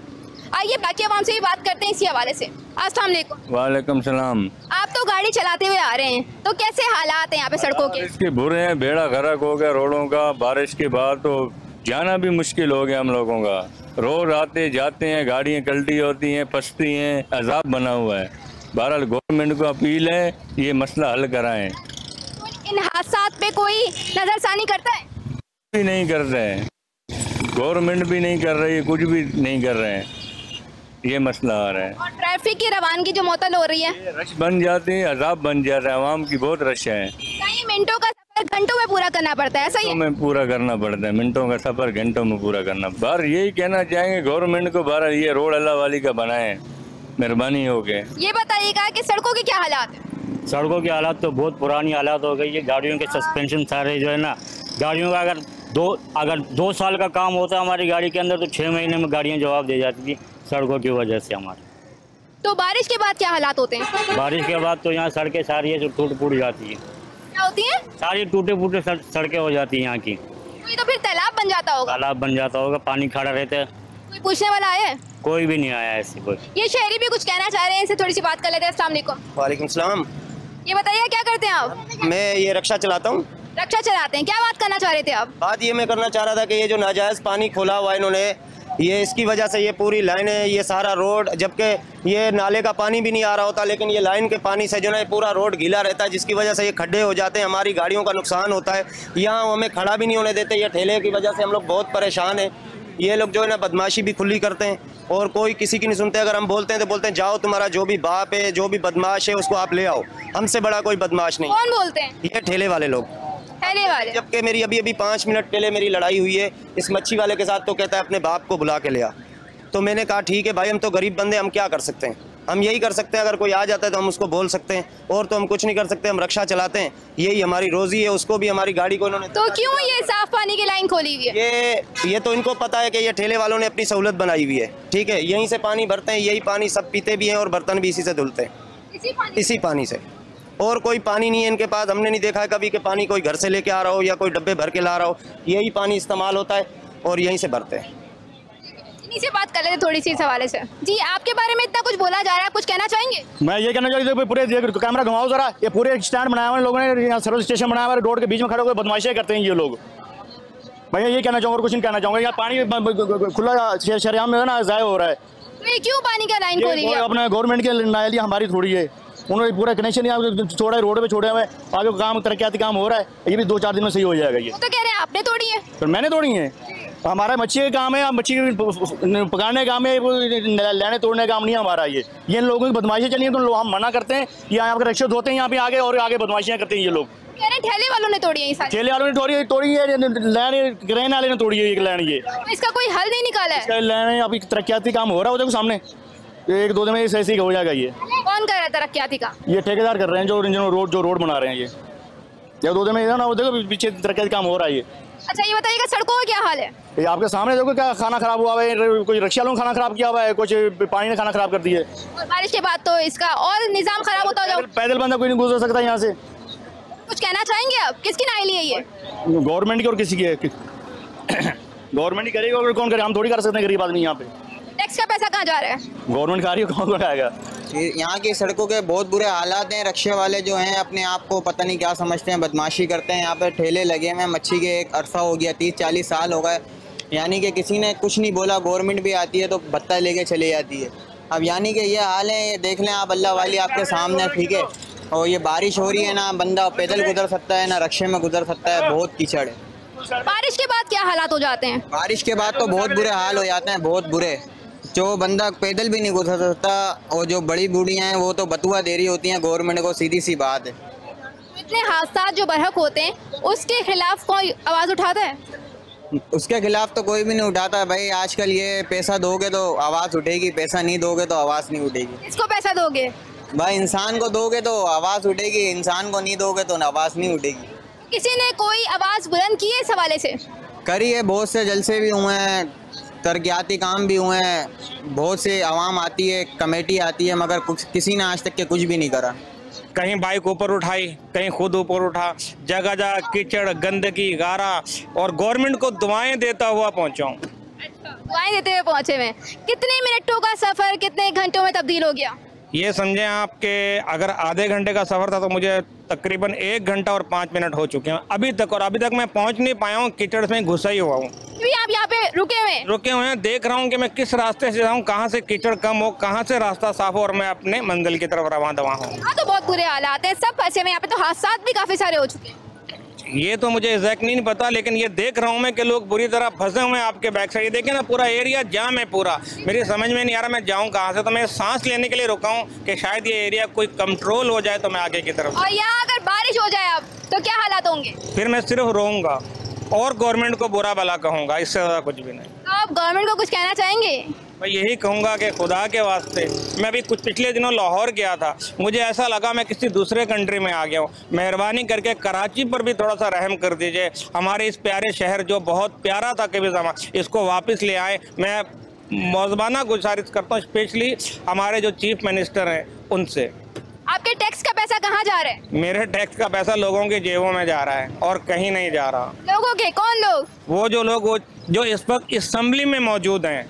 आइए बाकी आवाम से भी बात करते हैं इसी हवाले से। अस्सलाम वालेकुम। वालेकुम सलाम। आप तो गाड़ी चलाते हुए आ रहे हैं, तो कैसे हालात हैं यहाँ पे सड़कों के? इसके बुरे हैं, बेड़ा गर्क हो गया रोडों का। बारिश के बाद तो जाना भी मुश्किल हो गया हम लोगों का। रोज आते जाते हैं, गाड़ियाँ कल्टी होती हैं, फंसती हैं, अजाब बना हुआ है। बहरहाल गवर्नमेंट को अपील है ये मसला हल कराएं। इन हादसात पे कोई नजरसानी करता है? भी नहीं कर रहे हैं, गवर्नमेंट भी नहीं कर रही है, कुछ भी नहीं कर रहे हैं। ये मसला आ रहा है। और ट्रैफिक की रवानगी जो मुअत्तल हो रही है, रश बन जाते हैं, अजाब बन जाता है। आवाम की बहुत रश है। कई मिनटों का सफर घंटों में पूरा करना पड़ता है, सही है? में पूरा करना पड़ता है, मिनटों का सफर घंटों में पूरा करना। बार यही कहना चाहेंगे गवर्नमेंट को, बार ये रोड अल्लाह वाली का बनाए, मेहरबानी हो के। ये बताइएगा कि सड़कों के क्या हालात है? सड़कों के हालात तो बहुत पुरानी हालात हो गई है। गाड़ियों के सस्पेंशन सारे जो है ना, गाड़ियों का अगर 2 साल का काम होता है हमारी गाड़ी के अंदर, तो 6 महीने में गाड़ियाँ जवाब दे जाती थी सड़कों की वजह से हमारी। तो बारिश के बाद क्या हालात होते हैं? बारिश के बाद तो यहाँ सड़कें सारी है जो टूट फूट जाती है। क्या होती है? सारी टूटे फूटे सड़कें हो जाती हैं यहाँ की। कोई तो फिर तालाब बन जाता होगा। तालाब बन जाता होगा, पानी खड़ा रहता है। कोई पूछने वाला आया है? कोई भी नहीं आया ऐसे कोई। ये शहरी भी कुछ कहना चाह रहे हैं, इनसे थोड़ी सी बात कर लेते हैं। अस्सलाम वालेकुम। वालेकुम सलाम। ये बताइए क्या करते हैं आप? मैं ये रक्षा चलाता हूँ। रक्षा चलाते हैं, क्या बात करना चाह रहे थे आप? बात ये मैं करना चाह रहा था कि ये जो नाजायज़ पानी खोला हुआ है इन्होंने, ये इसकी वजह से ये पूरी लाइन है, ये सारा रोड, जबकि ये नाले का पानी भी नहीं आ रहा होता, लेकिन ये लाइन के पानी से जो है पूरा रोड गीला रहता है, जिसकी वजह से ये खड्डे हो जाते हैं, हमारी गाड़ियों का नुकसान होता है। यहाँ हमें खड़ा भी नहीं होने देते, ये ठेले की वजह से हम लोग बहुत परेशान हैं। ये लोग जो है ना बदमाशी भी खुली करते हैं और कोई किसी की नहीं सुनते। अगर हम बोलते हैं तो बोलते हैं जाओ तुम्हारा जो भी बाप है, जो भी बदमाश है उसको आप ले आओ, हमसे बड़ा कोई बदमाश नहीं। कौन बोलते हैं? ये ठेले वाले लोग, ठेले वाले। जबकि मेरी अभी 5 मिनट पहले मेरी लड़ाई हुई है इस मच्छी वाले के साथ, तो कहता है अपने बाप को बुला के ले आ। तो मैंने कहा ठीक है भाई, हम तो गरीब बंदे, हम क्या कर सकते हैं, हम यही कर सकते हैं, अगर कोई आ जाता है तो हम उसको बोल सकते हैं, और तो हम कुछ नहीं कर सकते। हम रक्षा चलाते हैं, यही हमारी रोजी है। उसको भी हमारी गाड़ी को इन्होंने तो क्यों ये साफ पानी की लाइन खोली हुई है? ये तो इनको पता है कि ये ठेले वालों ने अपनी सहूलत बनाई हुई है, ठीक है। यहीं से पानी भरते हैं, यही पानी सब पीते भी हैं और बर्तन भी इसी से धुलते हैं, इसी पानी से। और कोई पानी नहीं है इनके पास। हमने नहीं देखा है कभी कि पानी कोई घर से लेके आ रहा हो या कोई डब्बे भर के ला रहा हो। यही पानी इस्तेमाल होता है और यहीं से भरते हैं। इन्हीं से बात कर लेते थोड़ी सी इस हवाले से। जी, आपके बारे में इतना कुछ बोला जा रहा है, कुछ कहना चाहेंगे? मैं ये कहना चाहती हूँ, पूरे कैमरा घुमाओ जरा। ये पूरे स्टैंड बनाया हुआ है लोगों ने, यहाँ सर्विस स्टेशन बनाया हुआ है, रोड के बीच में खड़े होकर बदमाशियाँ करते हैं ये लोग। भैया ये कहना चाहूँगा और कुछ नहीं कहना चाहूँगा। यहाँ पानी खुला शरेआम में ना ज़ाया हो रहा है। तो ये क्यों पानी का लाइन खोली है? अपने गवर्नमेंट के नाली हमारी थोड़ी है, उन्होंने पूरा कनेक्शन यहाँ छोड़ा है, रोड पे छोड़े हुए। आगे काम तरक्याती काम हो रहा है, ये भी 2-4 दिन में सही हो जाएगा। ये तो कह रहे हैं आपने तोड़ी है? तो मैंने तोड़ी है। हमारा मच्छी का काम है, मच्छी पकाने का काम है, लेने तोड़ने का काम नहीं हमारा। ये इन लोगों की बदमाशियाँ चली हैं तो हम मना करते हैं। यहाँ पर रिक्शे धोते हैं यहाँ पे आगे, और आगे बदमाशियाँ करते हैं ये लोग। कह रहे हैं ठेले वालों ने तोड़ी है? ठेले वालों ने तोड़ी है, लैन ग्रेन वाले ने तोड़ी है। एक लैन ये, तो इसका कोई हल नहीं निकाला है? लैन अभी तरक्याती काम हो रहा है, देखो सामने 1-2 दिन में ऐसे ही हो जाएगा। ये कौन कर रहा है तरक्याती का? ये ठेकेदार कर रहे हैं, जो रोड बना रहे हैं। ये 1-2 दिन में ना, वो देखो पीछे तरक्याती काम हो रहा है ये। अच्छा ये बताइएगा सड़कों का क्या हाल है? ये आपके सामने देखो, क्या खाना खराब हुआ है, कुछ रिक्शा वालों ने खाना खराब किया हुआ है, कुछ पानी ने खाना खराब कर दिया है। और बारिश के बाद तो इसका और निजाम खराब होता होगा। पैदल बंदा कोई नहीं गुजर सकता यहाँ से। कुछ कहना चाहेंगे आप? किसकी नाइली है ये? गवर्नमेंट की और किसी की है? गवर्नमेंट ही करेगी और कौन करे, हम थोड़ी कर सकते हैं गरीब आदमी। यहाँ पे टैक्स का पैसा कहाँ जा रहा है? गवर्नमेंट खा रही है, कौन खाएगा? यहाँ की सड़कों के बहुत बुरे हालात हैं। रिक्शे वाले जो हैं अपने आप को पता नहीं क्या समझते हैं, बदमाशी करते हैं। यहाँ पे ठेले लगे हुए हैं मच्छी के, एक अरसा हो गया, 30-40 साल हो गए, यानी कि किसी ने कुछ नहीं बोला। गवर्नमेंट भी आती है तो भत्ता लेके चली जाती है। अब यानी कि ये हाल है, ये देख लें आप, अल्लाह वाली आपके सामने, ठीक है। और ये बारिश हो रही है ना, बंदा पैदल गुजर सकता है ना रिक्शे में गुजर सकता है, बहुत कीचड़ है। बारिश के बाद क्या हालात हो जाते हैं? बारिश के बाद तो बहुत बुरे हाल हो जाते हैं, बहुत बुरे। जो बंदा पैदल भी नहीं गुजर सकता, और जो बड़ी बूढ़ियाँ हैं वो तो बतुआ दे रही होती हैं गवर्नमेंट को, सीधी सी बात है। इतने हादसा जो बरहक होते हैं उसके खिलाफ कोई आवाज़ उठाता है? उसके खिलाफ तो कोई भी नहीं उठाता भाई। आजकल ये पैसा दोगे तो आवाज़ उठेगी, पैसा नहीं दोगे तो आवाज़ नहीं उठेगी। किसको पैसा दोगे? भाई इंसान को दोगे तो आवाज़ उठेगी, इंसान को नहीं दोगे तो आवाज़ नहीं उठेगी। किसी ने कोई आवाज़ बुलंद की है इस हवाले से? करी है, बहुत से जलसे भी हुए हैं, तरक्याती काम भी हुए हैं, बहुत से आवाम आती है, कमेटी आती है, मगर किसी ने आज तक के कुछ भी नहीं करा। कहीं बाइक ऊपर उठाई, कहीं खुद ऊपर उठा, जगह जगह कीचड़, गंदगी, गारा, और गवर्नमेंट को दुआएं देता हुआ पहुंचा हूँ। दुआएं देते हुए पहुंचे हुए। कितने मिनटों का सफ़र कितने घंटों में तब्दील हो गया? ये समझें आप कि अगर आधे घंटे का सफ़र था तो मुझे तकरीबन 1 घंटा और 5 मिनट हो चुके हैं अभी तक, और अभी तक मैं पहुंच नहीं पाया हूँ, कीचड़ में घुसा ही हुआ हूँ। आप यहाँ पे रुके हुए हैं, देख रहा हूँ कि मैं किस रास्ते से जाऊँ, कहाँ से कीचड़ कम हो, कहाँ से रास्ता साफ हो और मैं अपने मंजिल की तरफ रवाना दवा हूँ। हाँ, तो बहुत बुरे हालात हैं, सब फंसे हुए यहाँ पे, तो हादसा भी काफी सारे हो चुके हैं। ये तो मुझे एग्जैक्ट नहीं पता, लेकिन ये देख रहा हूँ मैं कि लोग बुरी तरह फंसे हुए हैं आपके बैक साइड। देखिए ना, पूरा एरिया जाम है पूरा। मेरी समझ में नहीं आ रहा मैं जाऊँ कहाँ से, तो मैं सांस लेने के लिए रुका हूँ कि शायद ये एरिया कोई कंट्रोल हो जाए तो मैं आगे की तरफ। और यहाँ अगर बारिश हो जाए अब तो क्या हालात होंगे? फिर मैं सिर्फ रोऊंगा और गवर्नमेंट को बुरा भला कहूँगा, इससे ज़्यादा कुछ भी नहीं। तो आप गवर्नमेंट को कुछ कहना चाहेंगे? मैं यही कहूँगा कि खुदा के वास्ते, मैं अभी कुछ पिछले दिनों लाहौर गया था, मुझे ऐसा लगा मैं किसी दूसरे कंट्री में आ गया हूँ। मेहरबानी करके कराची पर भी थोड़ा सा रहम कर दीजिए। हमारे इस प्यारे शहर जो बहुत प्यारा था कभी ज़मा, इसको वापस ले आए। मैं मौजबाना गुजारिश करता हूँ स्पेशली हमारे जो चीफ मिनिस्टर हैं उनसे। आपके टैक्स का पैसा कहाँ जा रहा है? मेरे टैक्स का पैसा लोगों की जेबों में जा रहा है और कहीं नहीं जा रहा। लोगों के? कौन लोग? वो जो लोग जो इस वक्त असम्बली में मौजूद हैं,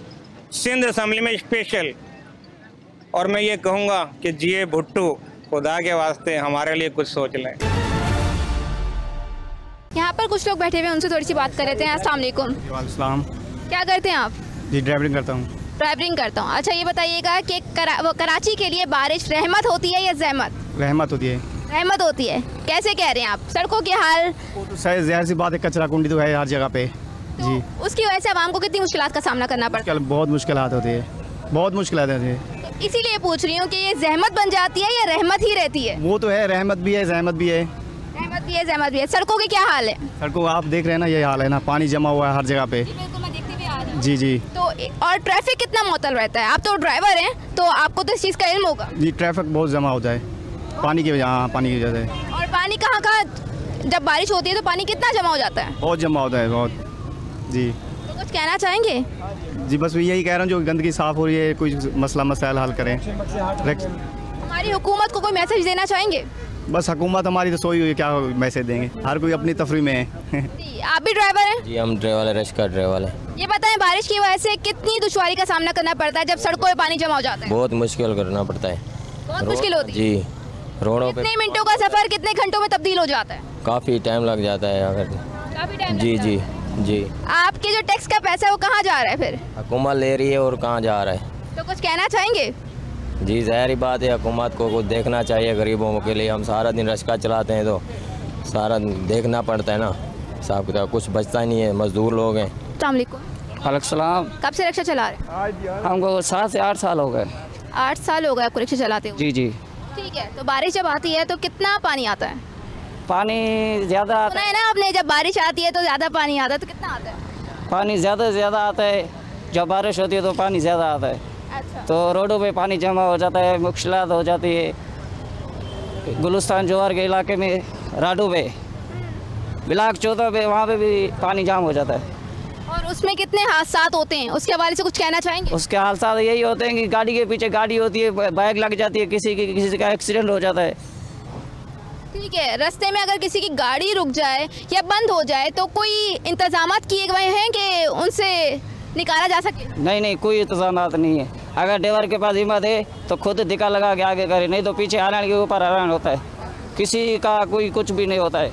सिंध असम्बली में स्पेशल। और मैं ये कहूँगा कि जिए भुट्टू, खुदा के वास्ते हमारे लिए कुछ सोच लें। यहाँ पर कुछ लोग बैठे हुए हैं, उनसे थोड़ी सी बात कर रहे हैं। अस्सलाम वालेकुम। वालेकुम। क्या करते हैं आप? जी, ड्राइविंग करता हूँ। ड्राइविंग करता हूँ। अच्छा, ये बताइएगा कि कराची के लिए बारिश रहमत होती है या जहमत? रहमत होती है। रहमत होती है, कैसे कह रहे हैं आप? सड़कों के हाल शायद ज़ाहिर सी बात है, कचरा कुंडी तो है हर जगह पे। जी, उसकी वजह से आवाम को कितनी मुश्किलात का सामना करना पड़ता है? बहुत मुश्किलात होती है, बहुत मुश्किलात होती है। इसीलिए पूछ रही हूँ कि ये जहमत बन जाती है या रहमत ही रहती है? वो तो है, रहमत भी है, जहमत भी है। रहमत भी है, जहमत भी है। सड़कों के क्या हाल है? सड़कों आप देख रहे हैं ना, ये हाल है ना, पानी जमा हुआ है हर जगह पे। जी जी। तो और ट्रैफिक कितना मुअत्तल रहता है? आप तो ड्राइवर हैं, तो आपको तो इस चीज़ का इल्म होगा। जी, ट्रैफिक बहुत जमा होता है पानी की वजह। हाँ, पानी की वजह से। और पानी कहाँ कहाँ, जब बारिश होती है तो पानी कितना जमा हो जाता है? बहुत जमा होता है, बहुत। जी, तो कुछ कहना चाहेंगे? जी, बस यही कह रहा हूँ, जो गंदगी साफ़ हो रही है, कोई मसला मसाइल हल करें। हमारी हुकूमत को कोई मैसेज देना चाहेंगे? बस हुकूमत हमारी तो सोई हुई है, क्या मैसेज देंगे, हर कोई अपनी तफरी में है। आप भी ड्राइवर हैं? जी, हम ड्राइवर, रिक्शा ड्राइवर हैं। ये बताएं, बारिश की वजह से कितनी दुश्वारी का सामना करना पड़ता है जब सड़कों में पानी जमा हो जाता है? बहुत मुश्किल करना पड़ता है। बहुत मुश्किल होती है? जी, रोडों पे कितने मिनटों का सफर कितने घंटों में तब्दील हो जाता है? काफ़ी टाइम लग जाता है अगर। काफी टाइम जी जी जी। आपके जो टैक्स का पैसा है वो कहाँ जा रहा है फिर? हुकूमत ले रही है और कहाँ जा रहा है। तो कुछ कहना चाहेंगे? जी, ज़ाहिर बात है, हुकूमत को कुछ देखना चाहिए गरीबों के लिए। हम सारा दिन रिक्शा चलाते हैं तो सारा देखना पड़ता है ना, साहब किताब कुछ बचता ही नहीं है, मजदूर लोग हैं। अस्सलाम वालेकुम। सलाम। कब से रिक्शा चला रहे हैं? हमको 7 से 8 साल हो गए। 8 साल हो गए आपको रिक्शा चलाते हुए? जी जी। ठीक है, तो बारिश जब आती है तो कितना पानी आता है? पानी ज़्यादा आता है ना आपने, जब बारिश आती है तो ज़्यादा पानी आता है, तो कितना आता है? पानी ज़्यादा से ज़्यादा आता है। जब बारिश होती है तो पानी ज़्यादा आता है। अच्छा। तो रोडों पे पानी जमा हो जाता है, मुश्किलात हो जाती है। गुलिस्तान जोहर के इलाके में राडू पे, ब्लाक 14 पे, वहाँ पे भी पानी जाम हो जाता है। और उसमें कितने हादसात होते हैं, उसके हवाले से कुछ कहना चाहेंगे? उसके हादसात यही होते हैं कि गाड़ी के पीछे गाड़ी होती है, बाइक लग जाती है, किसी का एक्सीडेंट हो जाता है। ठीक है, रास्ते में अगर किसी की गाड़ी रुक जाए या बंद हो जाए तो कोई इंतजामात किए गए हैं कि उनसे निकाला जा सके? नहीं, कोई इंतजामात नहीं है। अगर ड्राइवर के पास हिम्मत है तो खुद धिक्का लगा के आगे करे, नहीं तो पीछे हरान के ऊपर हरान होता है। किसी का कोई कुछ भी नहीं होता है,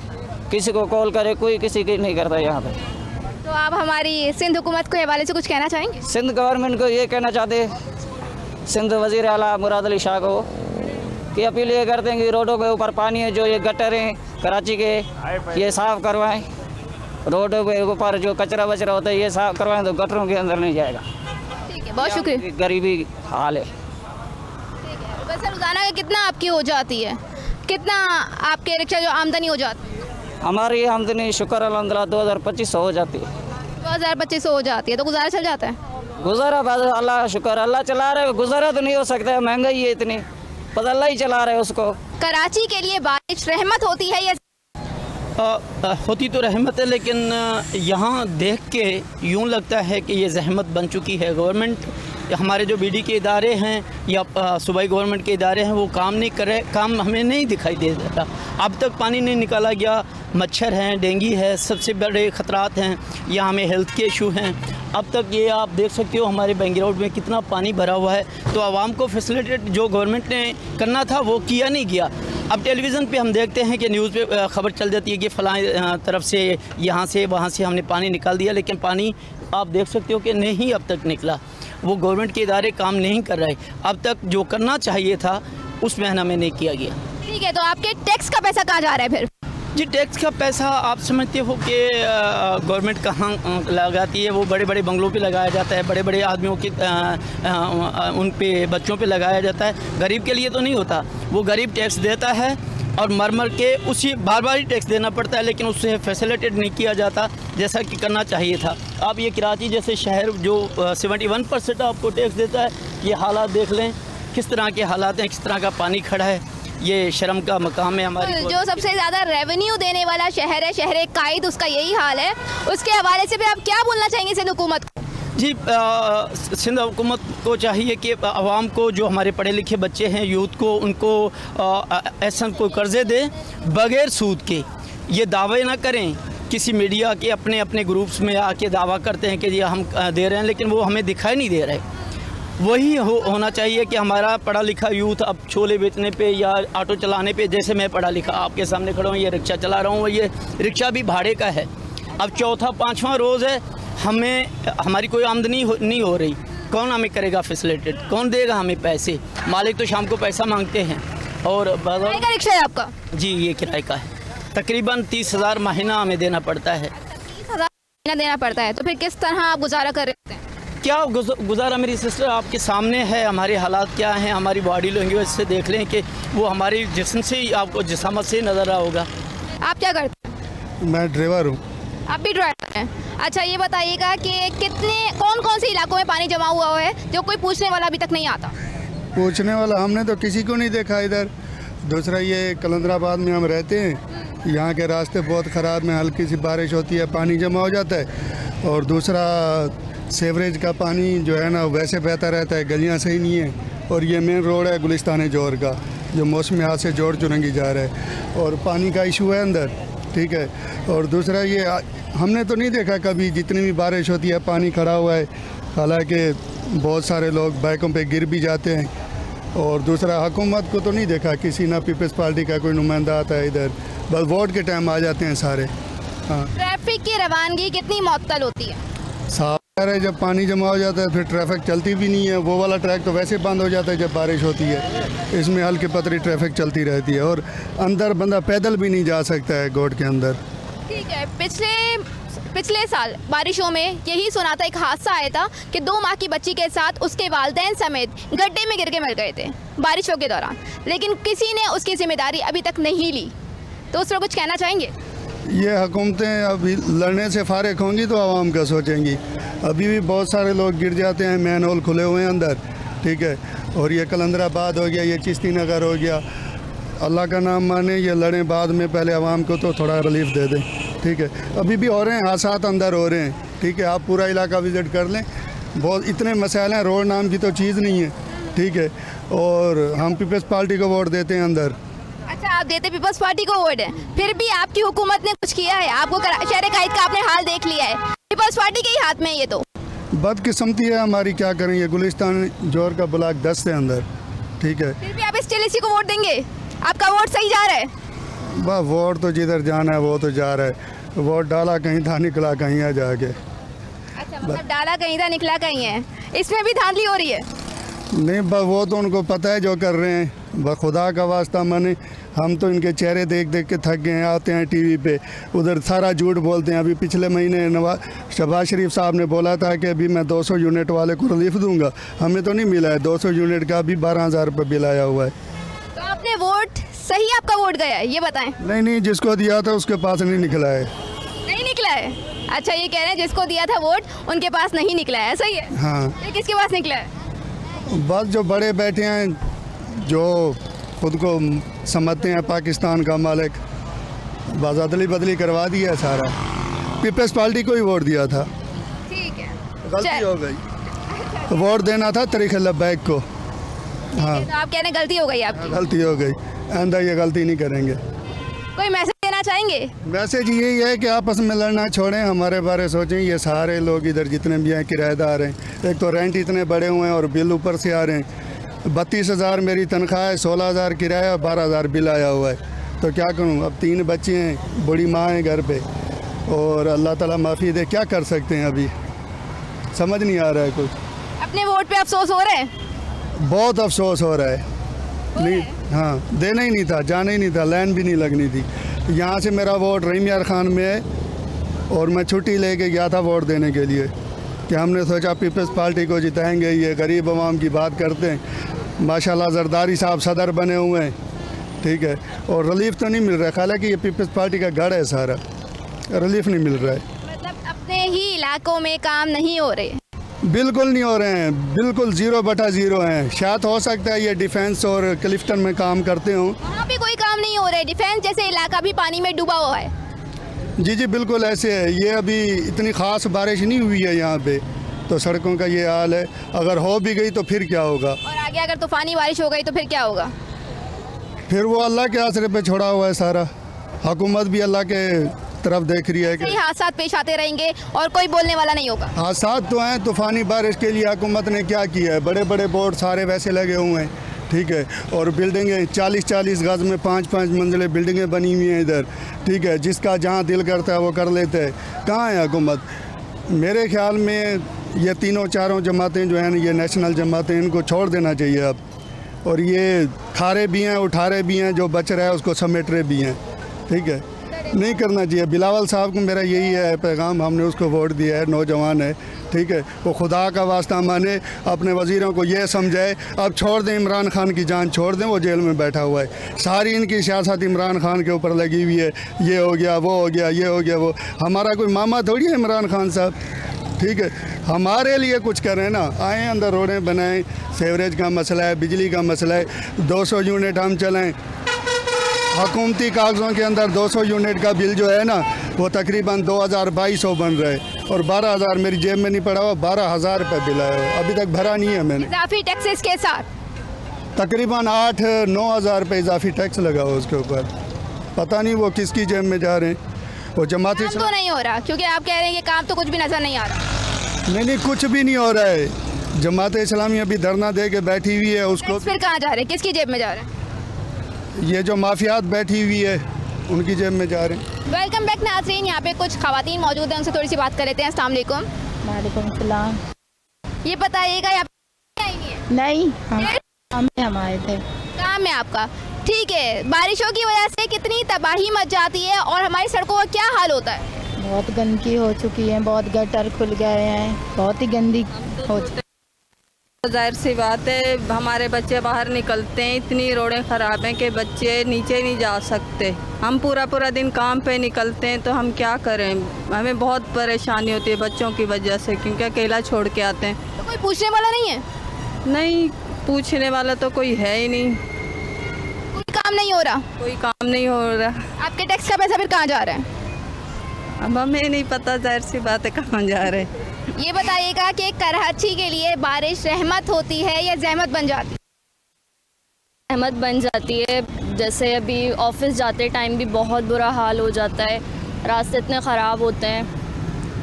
किसी को कॉल करे कोई किसी की नहीं करता है यहाँ पर। तो आप हमारी सिंध हुकूमत के हवाले से कुछ कहना चाहेंगे? सिंध गवर्नमेंट को ये कहना चाहते, सिंध वज़ीर आला मुराद अली शाह को, कि अपील ये करते हैं कि रोडों के ऊपर पानी है, जो ये गटर हैं कराची के, ये साफ़ करवाएं। रोडों के ऊपर जो कचरा वचरा होता है ये साफ़ करवाएं तो गटरों के अंदर नहीं जाएगा। ठीक है, बहुत शुक्रिया। गरीबी हाल है। ठीक है, वैसे रोज़ाना का कितना आपकी हो जाती है, कितना आपके रिक्शा जो आमदनी हो जाती है? हमारी आमदनी शुक्र अल्हम्दुलिल्लाह 2200 हो जाती है। 2200 हो जाती है, तो गुजारा चल जाता है? गुजारा बस अल्लाह शुक्र, अल्लाह चला रहे, गुजारा तो नहीं हो सकता है, महंगाई है इतनी, बस अल्लाह ही चला रहे उसको। कराची के लिए बारिश रहमत होती है या होती तो रहमत है, लेकिन यहाँ देख के यूँ लगता है कि ये जहमत बन चुकी है। गवर्नमेंट, हमारे जो बीडी के इदारे हैं या सूबाई गवर्नमेंट के इदारे हैं वो काम नहीं कर रहे, काम हमें नहीं दिखाई दे रहा। अब तक पानी नहीं निकाला गया, मच्छर हैं, डेंगू है, सबसे बड़े ख़तरात हैं, यहाँ हमें हेल्थ के इशू हैं अब तक ये आप देख सकते हो हमारे बैंक रोड में कितना पानी भरा हुआ है। तो आवाम को फैसिलिटेट जो गवर्नमेंट ने करना था वो किया नहीं गया। अब टेलीविज़न पे हम देखते हैं कि न्यूज़ पे ख़बर चल जाती है कि फ़लाँ तरफ से यहाँ से वहाँ से हमने पानी निकाल दिया, लेकिन पानी आप देख सकते हो कि नहीं अब तक निकला। वो गवर्नमेंट के इदारे काम नहीं कर रहे। अब तक जो करना चाहिए था उस महीना में नहीं किया गया। ठीक है, तो आपके टैक्स का पैसा कहाँ जा रहा है फिर? जी, टैक्स का पैसा आप समझते हो कि गवर्नमेंट कहाँ लगाती है? वो बड़े बड़े बंगलों पे लगाया जाता है, बड़े बड़े आदमियों के उन पे बच्चों पे लगाया जाता है। गरीब के लिए तो नहीं होता। वो गरीब टैक्स देता है और मर के उसी बार बार ही टैक्स देना पड़ता है, लेकिन उससे फैसिलिटेट नहीं किया जाता जैसा कि करना चाहिए था। आप ये कराची जैसे शहर जो 71% आपको टैक्स देता है, ये हालात देख लें किस तरह के हालात हैं, किस तरह का पानी खड़ा है। ये शर्म का मकाम है हमारी। जो सबसे ज़्यादा रेवेन्यू देने वाला शहर है, शहर कायद, उसका यही हाल है। उसके हवाले से भी आप क्या बोलना चाहेंगे सिंध हुकूमत को? जी, सिंध हुकूमत को चाहिए कि आवाम को, जो हमारे पढ़े लिखे बच्चे हैं, यूथ को, उनको ऐसा कोई कर्ज़े दे बग़ैर सूद के। ये दावे ना करें, किसी मीडिया के अपने अपने ग्रुप्स में आके दावा करते हैं कि ये हम दे रहे हैं, लेकिन वो हमें दिखाई नहीं दे रहे। वही होना चाहिए कि हमारा पढ़ा लिखा यूथ अब छोले बेचने पे या ऑटो चलाने पे, जैसे मैं पढ़ा लिखा आपके सामने खड़ा हूँ, ये रिक्शा चला रहा हूँ, ये रिक्शा भी भाड़े का है। अब चौथा पाँचवा रोज़ है, हमारी कोई आमदनी नहीं हो रही। कौन हमें करेगा फैसिलिटेट? कौन देगा हमें पैसे? मालिक तो शाम को पैसा मांगते हैं। और किराए का रिक्शा है आपका? जी, ये किराए का है। तकरीबन 30,000 महीना हमें देना पड़ता है। 30,000 महीना देना पड़ता है, तो फिर किस तरह आप गुजारा कर रहे हैं? क्या गुजारा मेरी सिस्टर आपके सामने है। हमारे हालात क्या हैं, हमारी बॉडी लैंग्वेज से देख लें कि वो हमारी जिस्म से ही आपको जिसामत से नज़र आ होगा। आप क्या करते हैं? मैं ड्राइवर हूँ। आप भी ड्राइवर हैं? अच्छा, ये बताइएगा कि कौन कौन से इलाकों में पानी जमा हुआ है जो कोई पूछने वाला अभी तक नहीं आता? पूछने वाला हमने तो किसी को नहीं देखा इधर। दूसरा, ये कलंदराबाद में हम रहते हैं, यहाँ के रास्ते बहुत ख़राब में, हल्की सी बारिश होती है पानी जमा हो जाता है। और दूसरा, सेवरेज का पानी जो है ना वैसे बहता रहता है, गलियाँ सही नहीं है। और ये मेन रोड है गुलिस्तान जोर का, जो मौसमी हाथ से जोड़ चुरंगी जा रहा है, और पानी का इशू है अंदर। ठीक है। और दूसरा, ये हमने तो नहीं देखा कभी, जितनी भी बारिश होती है पानी खड़ा हुआ है, हालांकि बहुत सारे लोग बाइकों पे गिर भी जाते हैं। और दूसरा, हुकूमत को तो नहीं देखा किसी, ना पीपल्स पार्टी का कोई नुमाइंदा आता है इधर, बस वोट के टाइम आ जाते हैं सारे। हाँ। ट्रैफिक की रवानगी कितनी मुअत्तल होती है? है, जब पानी जमा हो जाता है फिर ट्रैफिक चलती भी नहीं है। वो वाला ट्रैक तो वैसे बंद हो जाता है जब बारिश होती है। इसमें हल्की पतली ट्रैफिक चलती रहती है, और अंदर बंदा पैदल भी नहीं जा सकता है गोड के अंदर। ठीक है। पिछले साल बारिशों में यही सुना था, एक हादसा आया था कि 2 माह की बच्ची के साथ उसके वालिदैन समेत गड्ढे में गिर के मर गए थे बारिशों के दौरान, लेकिन किसी ने उसकी जिम्मेदारी अभी तक नहीं ली। तो उस पर कुछ कहना चाहेंगे? ये हुकूमतें अभी लड़ने से फारिग होंगी तो आवाम का सोचेंगी। अभी भी बहुत सारे लोग गिर जाते हैं, मैन होल खुले हुए हैं अंदर। ठीक है। और ये कलंदराबाद हो गया, ये चिश्ती नगर हो गया, अल्लाह का नाम माने, ये लड़ें बाद में, पहले आवाम को तो थोड़ा रिलीफ दे दें। ठीक है। अभी भी हो रहे हैं हादसात, अंदर हो रहे हैं। ठीक है। आप पूरा इलाका विज़िट कर लें, बहुत इतने मसाइल हैं, रोड नाम की तो चीज़ नहीं है। ठीक है। और हम पीपल्स पार्टी को वोट देते हैं अंदर। अच्छा, आप देते पीपल्स पार्टी को वोट है, फिर भी आपकी हुकूमत ने कुछ किया है? आपको शहर कायद का आपने हाल देख लिया है, पीपल्स पार्टी के ही हाथ में ये तो बदकिस्मती है हमारी, क्या करेंगे। गुलिस्तान जोर का ब्लॉक 10 से अंदर। ठीक है। फिर भी आप स्टिल इसी को वोट देंगे? आपका वोट सही जा रहा है? बस वोट तो जिधर जाना है वो तो जा रहा है। वोट डाला कहीं था, निकला कहीं है जाके। अच्छा, मतलब डाला कहीं था, निकला कहीं है, इसमें भी धांधली हो रही है? नहीं, बस वो तो उनको पता है जो कर रहे हैं। बस खुदा का वास्ता माने, हम तो इनके चेहरे देख देख के थक गए हैं। आते हैं टीवी पे, उधर सारा झूठ बोलते हैं। अभी पिछले महीने शहबाज शरीफ साहब ने बोला था कि अभी मैं 200 यूनिट वाले को रिलीफ दूंगा, हमें तो नहीं मिला है। 200 यूनिट का अभी 12,000 रुपये बिल आया हुआ है। तो आपने वोट सही, आपका वोट गया है, ये बताएं? नहीं, जिसको दिया था उसके पास नहीं निकला है। नहीं निकला है? अच्छा, ये कह रहे हैं जिसको दिया था वोट उनके पास नहीं निकला है, सही है? हाँ। ये किसके पास निकला है? बस जो बड़े बैठे हैं, जो खुद को समझते हैं पाकिस्तान का मालिक, बस अदली बदली करवा दिया सारा। पीपल्स पार्टी को ही वोट दिया था। ठीक है, गलती हो गई। वोट देना था तरीक़े लब्बैक को। हाँ, तो आप कह रहे हैं गलती हो गई आपकी? गलती हो गई, आइंदा ये गलती नहीं करेंगे। कोई मैसेज देना चाहेंगे? मैसेज यही है कि आपस में लड़ना छोड़ें, हमारे बारे सोचें। ये सारे लोग इधर जितने भी हैं किराएदार हैं, एक तो रेंट इतने बड़े हुए हैं और बिल ऊपर से आ रहे हैं। 32,000 मेरी तनख्वाह है, 16,000 किराया, 12,000 बिल आया हुआ है। तो क्या करूं? अब 3 बच्चे हैं, बड़ी माँ है घर पे, और अल्लाह ताला माफ़ी दे, क्या कर सकते हैं? अभी समझ नहीं आ रहा है कुछ। अपने वोट पे अफसोस हो रहा है? बहुत अफसोस हो रहा है। नहीं, हाँ, देना ही नहीं था, जाना ही नहीं था, लाइन भी नहीं लगनी थी। यहाँ से मेरा वोट रहीम यार खान में है और मैं छुट्टी लेके गया था वोट देने के लिए कि हमने सोचा पीपल्स पार्टी को जिताएंगे। ये गरीब आवाम की बात करते हैं। माशाल्लाह जरदारी साहब सदर बने हुए हैं, ठीक है, और रिलीफ तो नहीं मिल रहा। हालांकि ये पीपल्स पार्टी का गढ़ है, सारा रिलीफ नहीं मिल रहा है। मतलब अपने ही इलाकों में काम नहीं हो रहे? बिल्कुल नहीं हो रहे हैं, बिल्कुल 0/0 हैं। शायद हो सकता है ये डिफेंस और क्लिफ्टन में काम करते हों। वहाँ पे कोई काम नहीं हो रहा है? डिफेंस जैसे इलाका भी पानी में डूबा हुआ है। जी जी बिल्कुल ऐसे है। ये अभी इतनी ख़ास बारिश नहीं हुई है यहाँ पे, तो सड़कों का ये हाल है। अगर हो भी गई तो फिर क्या होगा? और आगे अगर तूफानी बारिश हो गई तो फिर क्या होगा? फिर वो अल्लाह के आसरे पे छोड़ा हुआ है सारा। हुकूमत भी अल्लाह के तरफ देख रही है कि हादसा पेश आते रहेंगे और कोई बोलने वाला नहीं होगा। हादसा तो हैं। तूफानी बारिश के लिए हुकूमत ने क्या किया है? बड़े बड़े बोर्ड सारे वैसे लगे हुए हैं, ठीक है, और बिल्डिंगें 40-40 गज में 5-5 मंजिलें बिल्डिंगें बनी हुई हैं इधर, ठीक है। जिसका जहाँ दिल करता है वो कर लेते हैं। कहाँ है हुकूमत? मेरे ख्याल में ये तीनों चारों जमातें जो हैं, ये नेशनल जमातें, इनको छोड़ देना चाहिए अब। और ये खारे भी हैं, उठारे भी हैं, जो बच रहा है उसको समेट रहे भी हैं, ठीक है। नहीं करना चाहिए। बिलावल साहब को मेरा यही है पैगाम, हमने उसको वोट दिया है, नौजवान है, ठीक है। वो खुदा का वास्ता माने, अपने वज़ीरों को ये समझाए अब छोड़ दें, इमरान खान की जान छोड़ दें, वो जेल में बैठा हुआ है। सारी इनकी सियासत इमरान खान के ऊपर लगी हुई है। ये हो गया, वो हो गया, ये हो गया, वो। हमारा कोई मामा थोड़ी है इमरान खान साहब, ठीक है। हमारे लिए कुछ करें ना, आए अंदर रोडें बनाएं, सीवरेज का मसला है, बिजली का मसला है, 200 यूनिट हम चलाएं। हुकूमती कागज़ों के अंदर 200 यूनिट का बिल जो है ना, वो तकरीबन 2,200 बन रहा है, और 12,000 मेरी जेब में नहीं पड़ा हुआ, 12,000 रुपये बिल आया हुआ, अभी तक भरा नहीं है मैंने। इजाफी टैक्सेस के साथ तकरीबन 8-9 हज़ार रुपये इजाफी टैक्स लगा हुआ उसके ऊपर। पता नहीं वो किसकी जेब में जा रहे हैं। वो जमाती काम तो नहीं हो रहा, क्योंकि आप कह रहे हैं कि काम तो कुछ भी नज़र नहीं आ रहा। नहीं, कुछ भी नहीं हो रहा है। जमात इस्लामी अभी धरना दे के बैठी हुई है, उसको फिर कहाँ जा रहे हैं? किसकी जेब में जा रहे हैं? ये जो माफियात बैठी हुई है उनकी जेब में जा रहे हैं। वेलकम बैक नाज़रीन, यहाँ पे कुछ खवातीन मौजूद हैं, उनसे थोड़ी सी बात कर लेते हैं। अस्सलाम वालेकुम। वालेकुम सलाम। ये बताइएगा, यहाँ पे नहीं, हम आए थे। काम है आपका, ठीक है। बारिशों की वजह से कितनी तबाही मच जाती है और हमारी सड़कों का क्या हाल होता है? बहुत गंदगी हो चुकी है, बहुत गटर खुल गए हैं, बहुत ही गंदी हो चुकी है। जाहिर सी बात है, हमारे बच्चे बाहर निकलते हैं, इतनी रोडें ख़राब हैं कि बच्चे नीचे नहीं जा सकते। हम पूरा दिन काम पे निकलते हैं, तो हम क्या करें? हमें बहुत परेशानी होती है बच्चों की वजह से, क्योंकि अकेला छोड़ के आते हैं। तो कोई पूछने वाला नहीं है? नहीं, पूछने वाला तो कोई है ही नहीं। कोई काम नहीं हो रहा? कोई काम नहीं हो रहा। आपके टैक्स का पैसा फिर कहाँ जा रहा है? अब हमें नहीं पता, जाहिर सी बात है, कहाँ जा रहे हैं। ये बताइएगा कि कराची के लिए बारिश रहमत होती है या जहमत बन जाती है? रहमत बन जाती है। जैसे अभी ऑफिस जाते टाइम भी बहुत बुरा हाल हो जाता है, रास्ते इतने ख़राब होते हैं,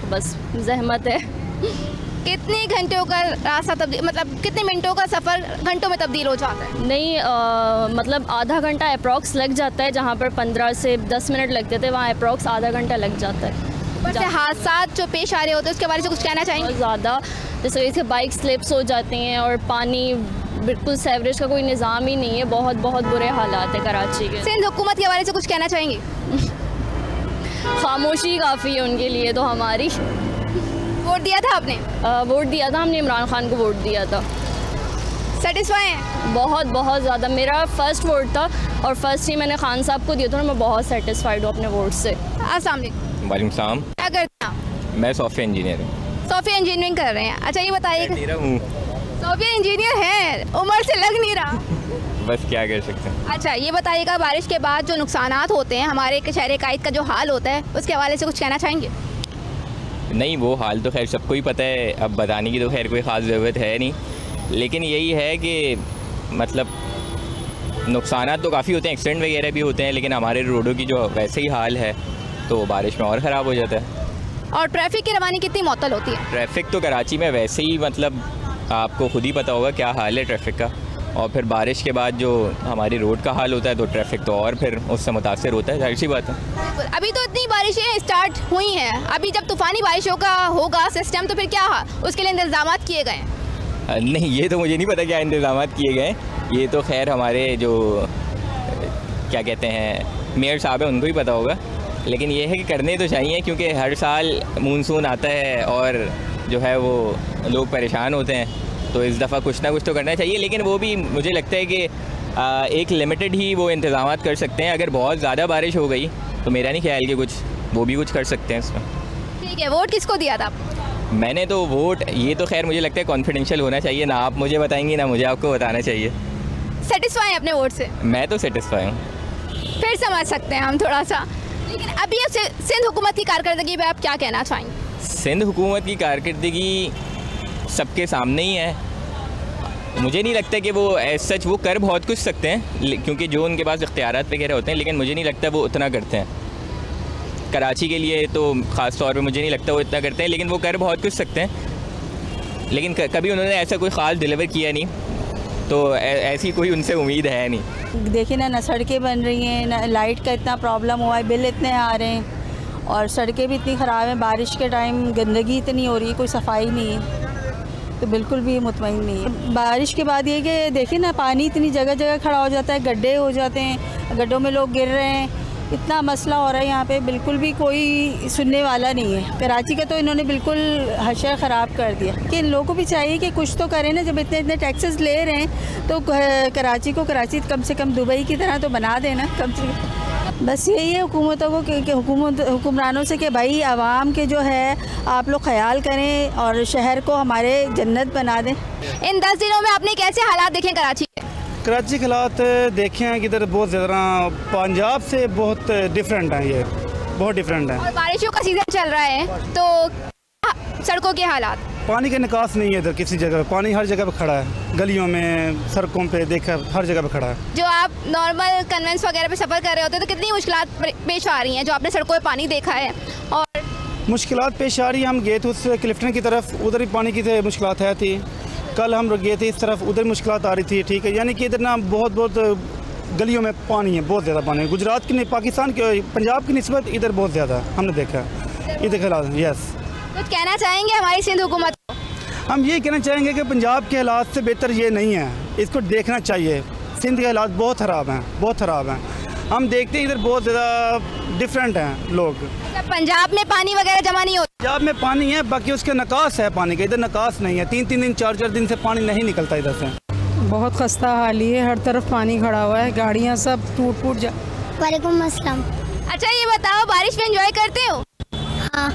तो बस जहमत है। कितने घंटों का रास्ता तब्दील, मतलब कितने मिनटों का सफ़र घंटों में तब्दील हो जाता है? नहीं, मतलब आधा घंटा अप्रॉक्स लग जाता है। जहाँ पर 15 से 10 मिनट लगते थे, वहाँ अप्रॉक्स आधा घंटा लग जाता है। वैसे हादसा जो पेश आ रहे होते हैं उसके बारे में कुछ कहना चाहेंगे? बहुत ज़्यादा, जैसे बाइक स्लिप्स हो जाती हैं और पानी बिल्कुल सीवरेज का कोई निज़ाम ही नहीं है। बहुत बुरे हालात है कराची के। सिंध हुकूमत के बारे से कुछ कहना चाहेंगे? खामोशी काफ़ी है उनके लिए तो हमारी। वोट दिया था आपने? वोट दिया था हमने, इमरान खान को वोट दिया था। सेटिस्फाई हैं? बहुत ज़्यादा। मेरा फर्स्ट वोट था और फर्स्ट ही मैंने खान साहब को दिया था और मैं बहुत सेटिस्फाइड हूँ अपने वोट से। अस्सलाम वालेकुम। वालेकुम सलाम। क्या करते हैं आप? मैं सॉफ्टवेयर इंजीनियर हूँ। सॉफ्टवेयर इंजीनियरिंग कर रहे हैं? अच्छा, ये बताइए, सॉफ्टवेयर इंजीनियर हैं, उम्र से लग नहीं रहा। बस क्या कर सकते हैं। अच्छा, ये बताइएगा, बारिश के बाद जो नुकसानात होते हैं, हमारे शहर कायद का जो हाल होता है, उसके हवाले से कुछ कहना चाहेंगे? नहीं, वो हाल तो खैर सबको ही पता है, अब बताने की तो खैर कोई ख़ास ज़रूरत है नहीं, लेकिन यही है कि मतलब नुकसान तो काफ़ी होते हैं, एक्सीडेंट वगैरह भी होते हैं, लेकिन हमारे रोडों की जो वैसे ही हाल है तो बारिश में और ख़राब हो जाता है। और ट्रैफिक की रवानी कितनी मुअत्तल होती है? ट्रैफिक तो कराची में वैसे ही मतलब आपको खुद ही पता होगा क्या हाल है ट्रैफिक का, और फिर बारिश के बाद जो हमारी रोड का हाल होता है तो ट्रैफिक तो और फिर उससे मुतासर होता है, जाहिर सी बात है। अभी तो इतनी बारिशें स्टार्ट हुई हैं, अभी जब तूफ़ानी बारिशों का होगा सिस्टम तो फिर क्या उसके लिए इंतजाम किए गए हैं? नहीं, ये तो मुझे नहीं पता क्या इंतजाम किए गए, ये तो खैर हमारे जो क्या कहते हैं मेयर साहब है उनको ही पता होगा, लेकिन ये है कि करने तो चाहिए क्योंकि हर साल मानसून आता है और जो है वो लोग परेशान होते हैं, तो इस दफ़ा कुछ ना कुछ तो करना चाहिए। लेकिन वो भी मुझे लगता है कि एक लिमिटेड ही वो इंतजाम कर सकते हैं। अगर बहुत ज़्यादा बारिश हो गई तो मेरा नहीं ख्याल कि वो भी कुछ कर सकते हैं इसमें। ठीक है, वोट किसको दिया था? मैंने तो वोट, ये तो खैर मुझे लगता है कॉन्फिडेंशियल होना चाहिए, ना आप मुझे बताएंगी ना मुझे आपको बताना चाहिए। सेटिस्फाई हैं अपने वोट से? मैं तो सेटिस्फाई हूँ। फिर समझ सकते हैं हम थोड़ा सा, लेकिन अभी सिंध हुकूमत की कारकर्दगी पे आप क्या कहना चाहेंगे? सिंध हुकूमत की कारकर्दगी सबके सामने ही है, मुझे नहीं लगता कि वो सच वो कर बहुत कुछ सकते हैं क्योंकि जो उनके पास इख्तियारात वगैरह होते हैं, लेकिन मुझे नहीं लगता वो उतना करते हैं। कराची के लिए तो ख़ास तौर पे मुझे नहीं लगता वो इतना करते हैं, लेकिन वो कर बहुत कुछ सकते हैं, लेकिन कभी उन्होंने ऐसा कोई ख़ास डिलीवर किया नहीं, तो ऐसी कोई उनसे उम्मीद है नहीं। देखिए ना सड़कें बन रही हैं, ना लाइट का इतना प्रॉब्लम हुआ है, बिल इतने आ रहे हैं और सड़कें भी इतनी ख़राब हैं, बारिश के टाइम गंदगी इतनी हो रही है, कोई सफाई नहीं है, तो बिल्कुल भी मुतमईन नहीं है। बारिश के बाद ये कि देखिए ना पानी इतनी जगह जगह खड़ा हो जाता है, गड्ढे हो जाते हैं, गड्ढों में लोग गिर रहे हैं, इतना मसला हो रहा है यहाँ पे, बिल्कुल भी कोई सुनने वाला नहीं है। कराची का तो इन्होंने बिल्कुल हशर ख़राब कर दिया कि इन लोगों को भी चाहिए कि कुछ तो करें ना, जब इतने इतने टैक्सेस ले रहे हैं तो कराची को कम से कम दुबई की तरह तो बना देना कम से कम। बस यही है हुकूमतों को कि हुक्मरानों से कि भाई आवाम के जो है आप लोग ख्याल करें और शहर को हमारे जन्नत बना दें। इन 10 दिनों में आपने कैसे हालात देखे कराची के? कराची के हालात देखे हैं कि इधर बहुत ज़्यादा पंजाब से बहुत डिफरेंट हैं, ये बहुत डिफरेंट हैं। और बारिशों का सीज़न चल रहा है तो सड़कों के हालात? पानी का निकास नहीं है इधर किसी जगह, पानी हर जगह पे खड़ा है, गलियों में सड़कों पे देखा हर जगह पे खड़ा है। जो आप नॉर्मल कन्वेंस वगैरह पे सफ़र कर रहे होते हैं तो कितनी मुश्किलात पेश आ रही हैं जो आपने सड़कों पे पानी देखा है? और मुश्किलात पेश आ रही है, हम गए थे उस क्लिफ्टन की तरफ, उधर ही पानी की मुश्किलात है थी, कल हम गए थे इस तरफ, उधर मुश्किलात आ रही थी। ठीक है, यानी कि इधर ना बहुत गलियों में पानी है, बहुत ज़्यादा पानी है, गुजरात की नहीं पाकिस्तान के पंजाब की निस्बत इधर बहुत ज़्यादा हमने देखा इधर के हालात। यस, कुछ कहना चाहेंगे हमारी सिंध हुकूमत को? हम ये कहना चाहेंगे कि पंजाब के हालात से बेहतर ये नहीं है, इसको देखना चाहिए। सिंध के हालात बहुत ख़राब हैं, बहुत ख़राब हैं, हम देखते हैं इधर बहुत ज़्यादा डिफरेंट हैं लोग। पंजाब में पानी वगैरह जमा नहीं होता? पंजाब में पानी है, बाकी उसके नकास है पानी का, इधर नकास नहीं है, 3-3 दिन 4-4 दिन से पानी नहीं निकलता इधर से। बहुत खस्ता हाल है, हर तरफ पानी खड़ा हुआ है, गाड़ियाँ सब टूट जा। वालेकुम अस्सलाम। अच्छा ये बताओ, बारिश में एंजॉय करते हो? हाँ।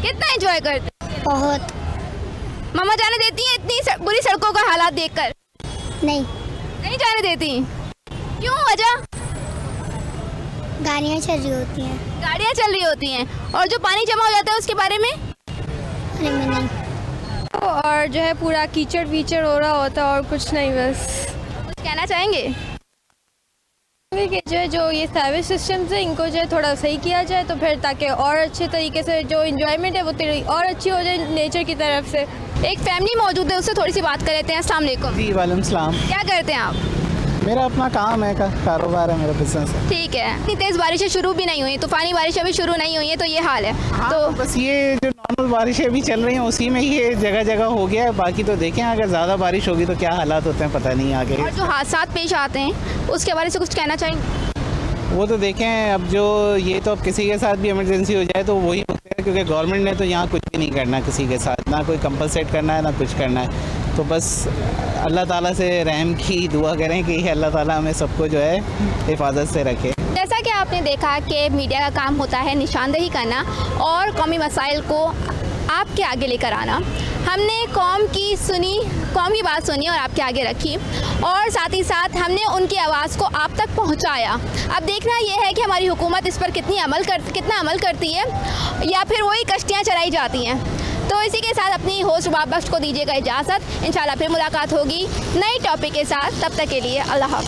कितना एंजॉय करते? बहुत। मम्मा जाने देती है इतनी बुरी सड़कों का हालात देखकर? नहीं जाने देती, क्यों? वजह? गाड़ियाँ चल रही होती हैं। गाड़ियाँ चल रही होती हैं, और जो पानी जमा हो जाता है उसके बारे में? अरे मैं नहीं। और जो है पूरा कीचड़ वीचड़ हो रहा होता है और कुछ नहीं, बस। कुछ कहना चाहेंगे कि जो ये सर्विस सिस्टम है इनको जो है थोड़ा सही किया जाए तो फिर ताकि और अच्छे तरीके से जो इंजॉयमेंट है वो और अच्छी हो जाए नेचर की तरफ से। एक फैमिली मौजूद है, उससे थोड़ी सी बात कर लेते हैं। अस्सलाम वालेकुम। जी वालेकुम सलाम। क्या करते हैं आप? मेरा अपना काम है, कारोबार है, मेरा बिजनेस है। ठीक है, इतनी तेज़ बारिशें शुरू भी नहीं हुई, तूफ़ानी बारिश अभी शुरू नहीं हुई है, तो ये हाल है। हाँ, तो बस ये जो नॉर्मल बारिशें भी चल रही हैं उसी में ये जगह जगह हो गया है, बाकी तो देखें अगर ज़्यादा बारिश होगी तो क्या हालात होते हैं पता नहीं आगे। और जो हादसा पेश आते हैं उसके बारे में कुछ कहना चाहेंगे? वो तो देखें, अब जो ये तो अब किसी के साथ भी इमरजेंसी हो जाए तो वही होता है, क्योंकि गवर्नमेंट ने तो यहाँ कुछ भी नहीं करना किसी के साथ, ना कोई कंपनसेट करना है ना कुछ करना है, तो बस अल्लाह ताला से रहम की दुआ करें कि अल्लाह ताला हमें सबको जो है हिफाजत से रखे। जैसा कि आपने देखा कि मीडिया का काम होता है निशानदेही करना और कौमी मसाइल को आपके आगे लेकर आना। हमने कौम की बात सुनी और आपके आगे रखी, और साथ ही साथ हमने उनकी आवाज़ को आप तक पहुंचाया। अब देखना यह है कि हमारी हुकूमत इस पर कितना अमल करती है या फिर वही कश्तियाँ चलाई जाती हैं। तो इसी के साथ अपनी होस्ट रुबाब बख्श को दीजिएगा इजाज़त। इंशाल्लाह फिर मुलाकात होगी नई टॉपिक के साथ, तब तक के लिए अल्लाह हाफ़िज़।